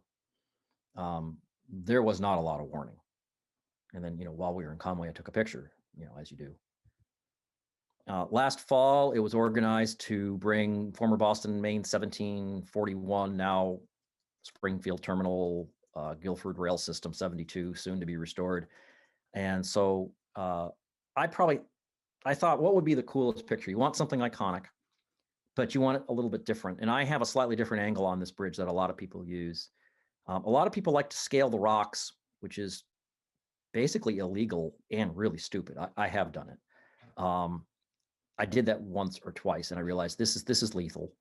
There was not a lot of warning. And then, while we were in Conway, I took a picture, as you do. Last fall, it was organized to bring former Boston Main 1741, now Springfield Terminal, Guilford Rail System 72, soon to be restored. And so I thought, what would be the coolest picture? You want something iconic, but you want it a little bit different. And I have a slightly different angle on this bridge that a lot of people use. A lot of people like to scale the rocks, which is basically illegal and really stupid. I have done it. I did that once or twice, and I realized this is lethal.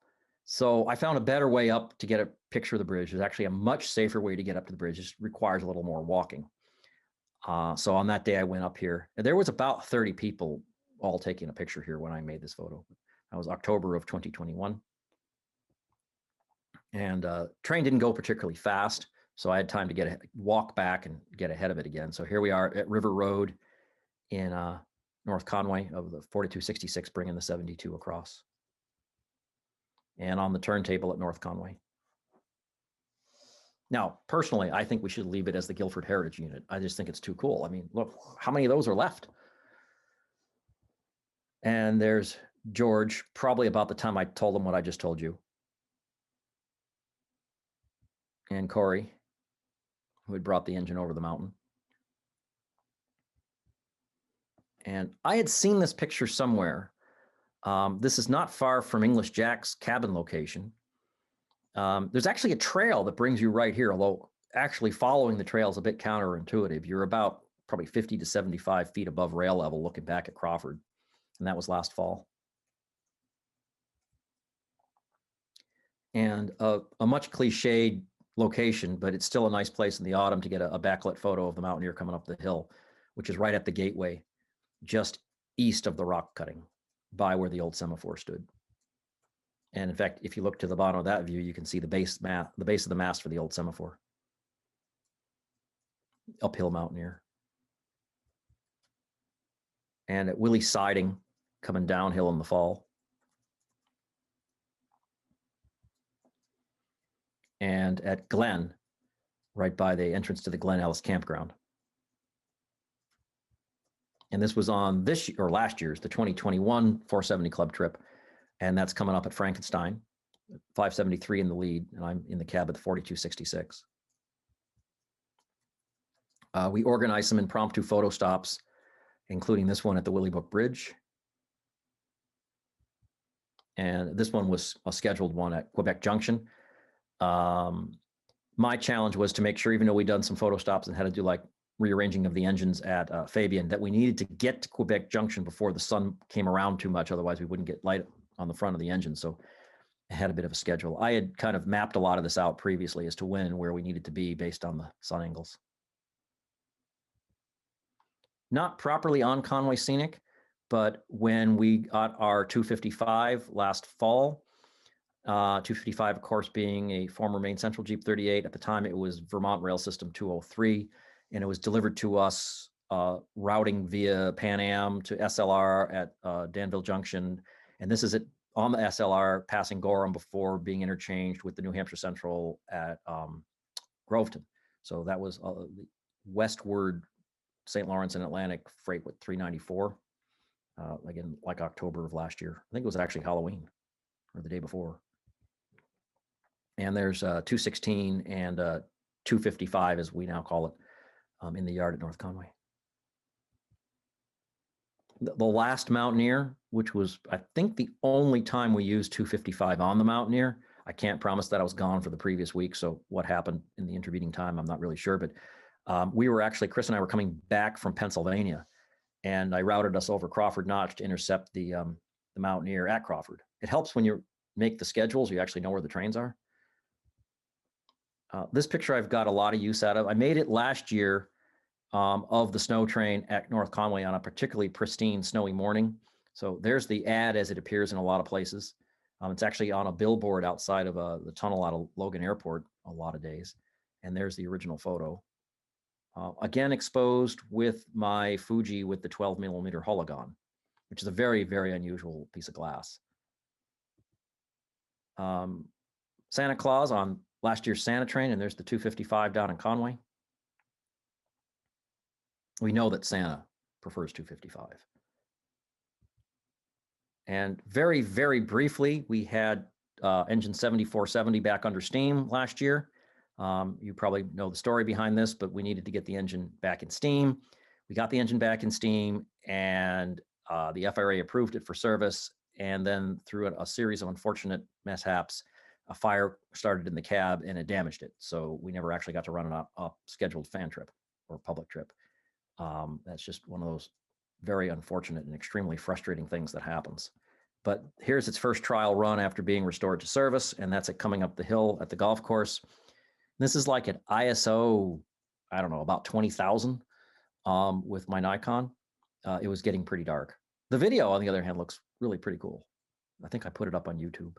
So I found a better way up to get a picture of the bridge. There's actually a much safer way to get up to the bridge. It just requires a little more walking. So on that day, I went up here. And there was about 30 people all taking a picture here when I made this photo. That was October of 2021. And train didn't go particularly fast. So I had time to walk back and get ahead of it again. So here we are at River Road in North Conway of the 4266, bringing the 72 across. And on the turntable at North Conway. Now, personally, I think we should leave it as the Guilford Heritage Unit. I just think it's too cool. I mean, look, how many of those are left? And there's George, probably about the time I told him what I just told you. And Corey, who had brought the engine over the mountain. And I had seen this picture somewhere. This is not far from English Jack's cabin location. There's actually a trail that brings you right here, although actually following the trail is a bit counterintuitive. You're about probably 50 to 75 feet above rail level looking back at Crawford. And that was last fall. And a much cliched location, but it's still a nice place in the autumn to get a backlit photo of the mountaineer coming up the hill, which is right at the gateway, just east of the rock cutting by where the old semaphore stood. And in fact, if you look to the bottom of that view, you can see the base of the mast for the old semaphore. Uphill mountaineer. And at Willie Siding coming downhill in the fall. And at Glen, right by the entrance to the Glen Ellis campground. And this was on last year's, the 2021 470 Club trip. And that's coming up at Frankenstein, 573 in the lead, and I'm in the cab at the 4266. We organized some impromptu photo stops, including this one at the Willybrook Bridge. And this one was a scheduled one at Quebec Junction. My challenge was to make sure, even though we'd done some photo stops and had to do like rearranging of the engines at Fabian, that we needed to get to Quebec Junction before the sun came around too much. Otherwise, we wouldn't get light on the front of the engine. So I had a bit of a schedule. I had kind of mapped a lot of this out previously as to when and where we needed to be based on the sun angles. Not properly on Conway Scenic, but when we got our 255 last fall, 255, of course, being a former Maine Central Jeep 38. At the time, it was Vermont Rail System 203, and it was delivered to us routing via Pan Am to SLR at Danville Junction. And this is on the SLR passing Gorham before being interchanged with the New Hampshire Central at Groveton. So that was the westward St. Lawrence and Atlantic freight with 394, again, like October of last year. I think it was actually Halloween or the day before. And there's 216 and 255, as we now call it, in the yard at North Conway. The last Mountaineer, which was, I think, the only time we used 255 on the Mountaineer. I can't promise that I was gone for the previous week, so what happened in the intervening time, I'm not really sure. But we were actually, Chris and I were coming back from Pennsylvania, and I routed us over Crawford Notch to intercept the Mountaineer at Crawford. It helps when you make the schedules, you actually know where the trains are. This picture I've got a lot of use out of. I made it last year of the snow train at North Conway on a particularly pristine snowy morning. So there's the ad as it appears in a lot of places. It's actually on a billboard outside of the tunnel out of Logan Airport a lot of days. And there's the original photo. Again, exposed with my Fuji with the 12 millimeter Hologon, which is a very, very unusual piece of glass. Santa Claus on last year's Santa train, and there's the 255 down in Conway. We know that Santa prefers 255. And very, very briefly, we had engine 7470 back under steam last year. You probably know the story behind this, but we needed to get the engine back in steam. We got the engine back in steam, and the FRA approved it for service. And then through a series of unfortunate mishaps, a fire started in the cab and it damaged it. So we never actually got to run a scheduled fan trip or public trip. That's just one of those very unfortunate and extremely frustrating things that happens. But here's its first trial run after being restored to service, and that's it coming up the hill at the golf course. This is like an ISO, I don't know, about 20,000 with my Nikon. It was getting pretty dark. The video, on the other hand, looks really pretty cool. I think I put it up on YouTube.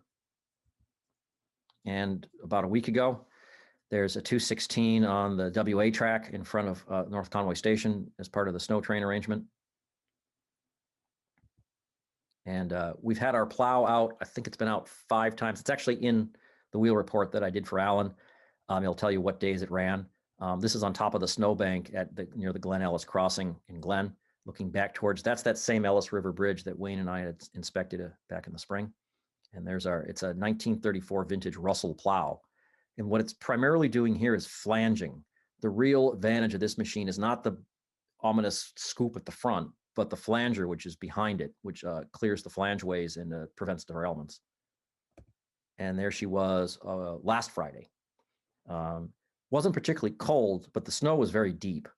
And about a week ago, There's a 216 on the WA track in front of North Conway Station as part of the snow train arrangement. And we've had our plow out. I think it's been out 5 times. It's actually in the wheel report that I did for Alan. It'll tell you what days it ran. This is on top of the snowbank near the Glen Ellis crossing in Glen, looking back towards, that's that same Ellis River Bridge that Wayne and I had inspected back in the spring. And it's a 1934 vintage Russell plow. And what it's primarily doing here is flanging. The real advantage of this machine is not the ominous scoop at the front, but the flanger, which is behind it, which clears the flangeways and prevents derailments. And there she was last Friday. Wasn't particularly cold, but the snow was very deep.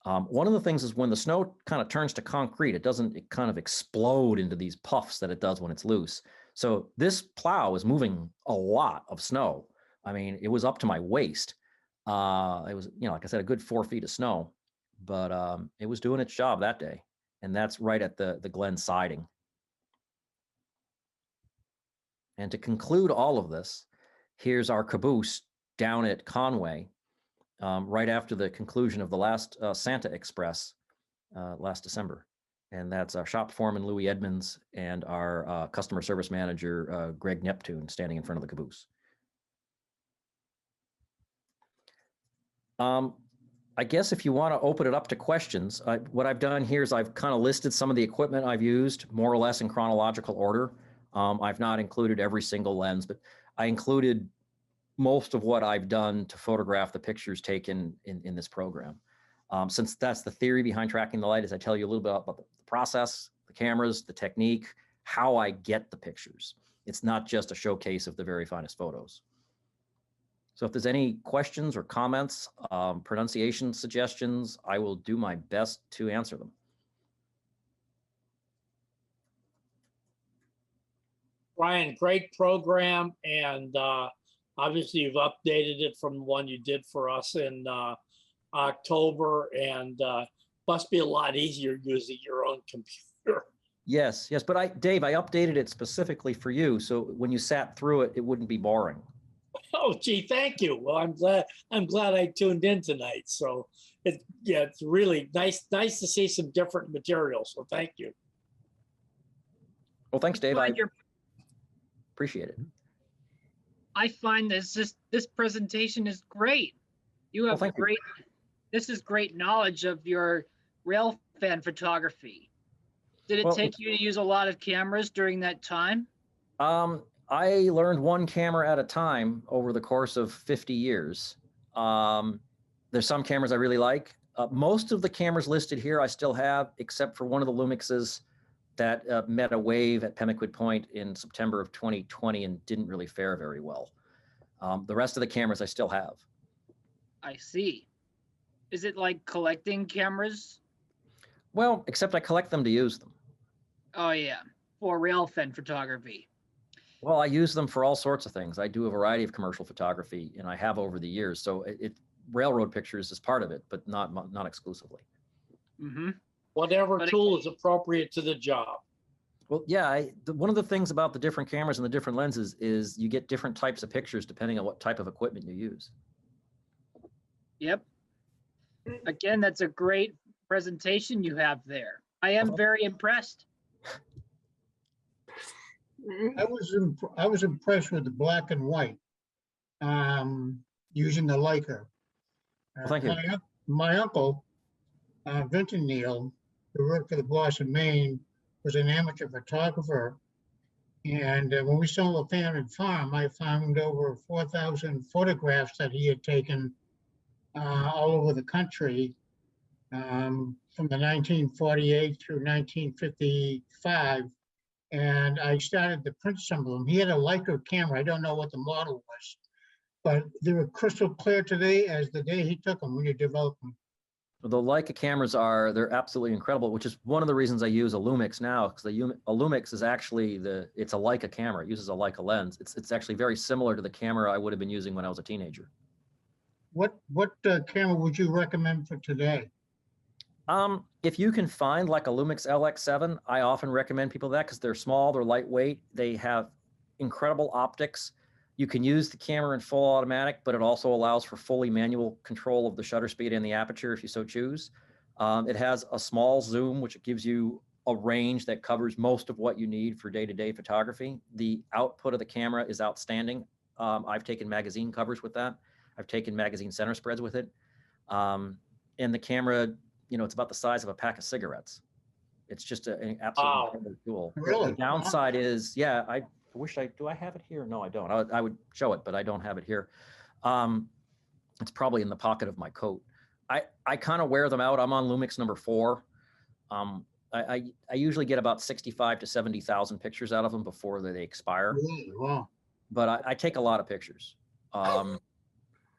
One of the things is when the snow kind of turns to concrete, it kind of explode into these puffs that it does when it's loose. So this plow is moving a lot of snow. I mean, it was up to my waist. It was, like I said, a good 4 feet of snow, but it was doing its job that day. And that's right at the Glen siding. And to conclude all of this, here's our caboose down at Conway, right after the conclusion of the last Santa Express last December. And that's our shop foreman, Louis Edmonds, and our customer service manager, Greg Neptune, standing in front of the caboose. I guess if you want to open it up to questions, what I've done here is I've kind of listed some of the equipment I've used more or less in chronological order. I've not included every single lens, but I included most of what I've done to photograph the pictures taken in this program. Since that's the theory behind tracking the light, is I tell you a little bit about the process, the cameras, the technique, how I get the pictures. It's not just a showcase of the very finest photos. So if there's any questions or comments, pronunciation suggestions, I will do my best to answer them. Brian, great program, and obviously you've updated it from the one you did for us in October, and must be a lot easier using your own computer. Yes, but Dave, I updated it specifically for you, so when you sat through it, it wouldn't be boring. Oh, gee, thank you. Well, I'm glad I tuned in tonight. So it's really nice to see some different material. So thank you. Well, thanks, Dave. I appreciate it. I find this presentation is great. You have this is great knowledge of your rail fan photography. Did it take you to use a lot of cameras during that time? I learned one camera at a time over the course of 50 years. There's some cameras I really like. Most of the cameras listed here I still have, except for one of the Lumixes that met a wave at Pemaquid Point in September of 2020 and didn't really fare very well. The rest of the cameras I still have. I see. Is it like collecting cameras? Well, except I collect them to use them. Oh yeah, for rail fan photography. Well, I use them for all sorts of things. I do a variety of commercial photography, and I have over the years. So railroad pictures is part of it, but not exclusively. Mm-hmm. Whatever tool is appropriate to the job. Well, yeah, one of the things about the different cameras and the different lenses is you get different types of pictures depending on what type of equipment you use. Yep. Again, that's a great presentation you have there. I am very impressed. I was impressed with the black and white using the Leica. Thank you. My uncle, Vinton Neal, who worked for the Boss of Maine, was an amateur photographer. And when we sold the family farm, I found over 4,000 photographs that he had taken all over the country from the 1948 through 1955. And I started to print some of them. He had a Leica camera. I don't know what the model was, but they were crystal clear today as the day he took them when you developed them. The Leica cameras they're absolutely incredible, which is one of the reasons I use a Lumix now, because a Lumix is actually it's a Leica camera. It uses a Leica lens. It's actually very similar to the camera I would have been using when I was a teenager. What camera would you recommend for today? If you can find like a Lumix LX7, I often recommend people that because they're small, they're lightweight, they have incredible optics. You can use the camera in full automatic, but it also allows for fully manual control of the shutter speed and the aperture if you so choose. It has a small zoom, which gives you a range that covers most of what you need for day-to-day photography. The output of the camera is outstanding. I've taken magazine covers with that. I've taken magazine center spreads with it. And the camera, it's about the size of a pack of cigarettes. It's just an absolutely incredible tool. Really? The downside is, yeah, I wish do I have it here? No, I don't. I would show it, but I don't have it here. It's probably in the pocket of my coat. I kind of wear them out. I'm on Lumix number 4. I usually get about 65 to 70,000 pictures out of them before they expire. Really? Wow. But I take a lot of pictures. Do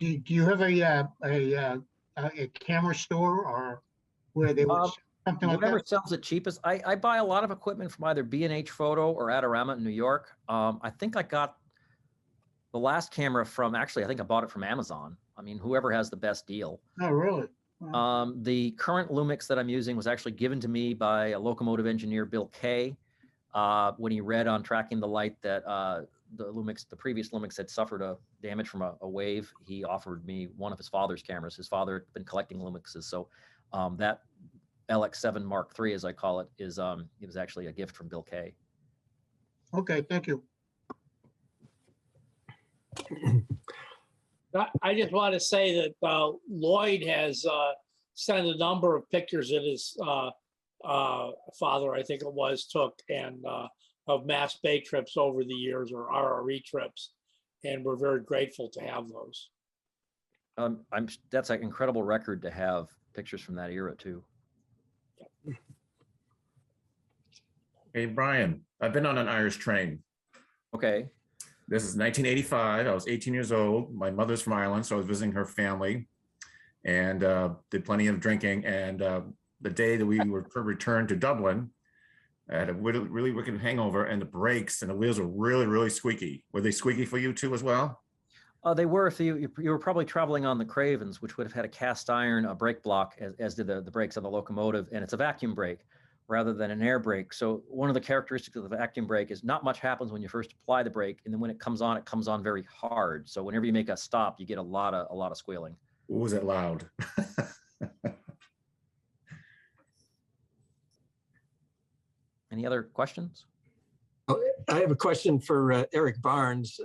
you have a camera store or where they would something like Whoever that? sells it cheapest. I buy a lot of equipment from either B&H Photo or Adorama in New York. I think I got the last camera from, actually, I think I bought it from Amazon. I mean, whoever has the best deal. Oh, really? Wow. The current Lumix that I'm using was actually given to me by a locomotive engineer, Bill Kay, when he read on Tracking the Light that the previous Lumix had suffered a damage from a wave. He offered me one of his father's cameras. His father had been collecting Lumixes, so that LX7 Mark III, as I call it, it was actually a gift from Bill Kay. Okay, thank you. I just want to say that Lloyd has sent a number of pictures that his father, I think it was, took, and of Mass Bay trips over the years, or RRE trips, and we're very grateful to have those. That's an incredible record to have pictures from that era too. Hey, Brian, I've been on an Irish train. Okay. This is 1985. I was 18 years old. My mother's from Ireland, so I was visiting her family and did plenty of drinking. And the day that we were returned to Dublin, I had a really wicked hangover, and the brakes and the wheels were really, really squeaky. Were they squeaky for you too as well? They were, if you were probably traveling on the Cravens, which would have had a cast iron brake block, as did the brakes on the locomotive, and it's a vacuum brake rather than an air brake. So one of the characteristics of the vacuum brake is not much happens when you first apply the brake, and then when it comes on very hard. So whenever you make a stop, you get a lot of squealing. Was it loud? Any other questions? Oh, I have a question for Eric Barnes.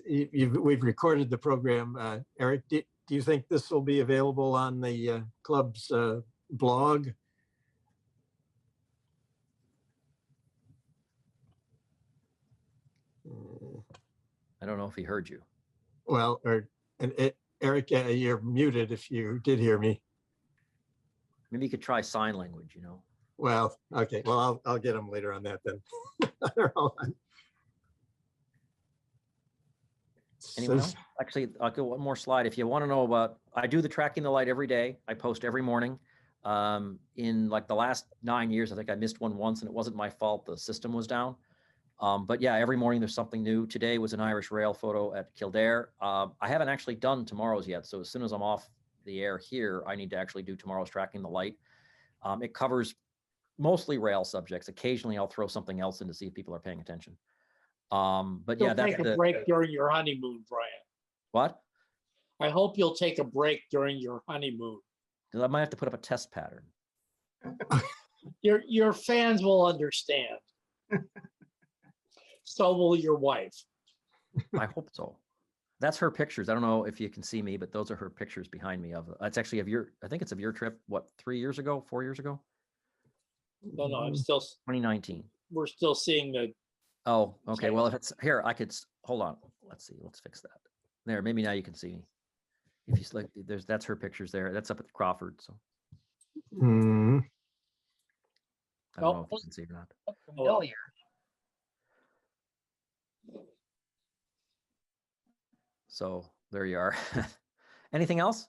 We've recorded the program. Eric, do you think this will be available on the club's blog? I don't know if he heard you. Well, Eric, you're muted if you did hear me. Maybe you could try sign language, Well, okay. Well, I'll get him later on that then. Anyone else? Actually, I'll go one more slide. If you want to know about, I do the Tracking the Light every day. I post every morning. In like the last 9 years, I think I missed one once, and it wasn't my fault. The system was down. But yeah, every morning there's something new. Today was an Irish Rail photo at Kildare. I haven't actually done tomorrow's yet. So as soon as I'm off the air here, I need to actually do tomorrow's Tracking the Light. It covers mostly rail subjects. Occasionally I'll throw something else in to see if people are paying attention. But yeah, You'll take a break during your honeymoon, Brian. What? I hope you'll take a break during your honeymoon. I might have to put up a test pattern. Your fans will understand. So will your wife. I hope so. That's her pictures. I don't know if you can see me, but those are her pictures behind me. It's actually I think it's of your trip, what, 4 years ago? No, I'm still 2019. We're still seeing the. Oh, okay. Well, if it's here, hold on. Let's see. Let's fix that. There, maybe now you can see me. If you select, that's her pictures there. That's up at the Crawford. So I don't know if you can see or not. Familiar. So there you are. Anything else?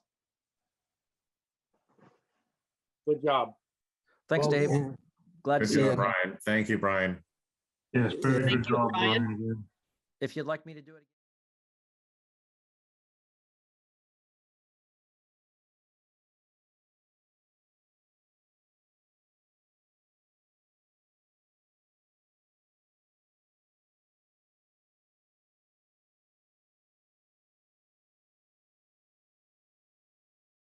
Good job. Thanks, Well, Dave. Glad to Good see you. job, Brian. Thank you, Brian. Yes, very Thank good you, job, Brian. Brian. Again. If you'd like me to do it again.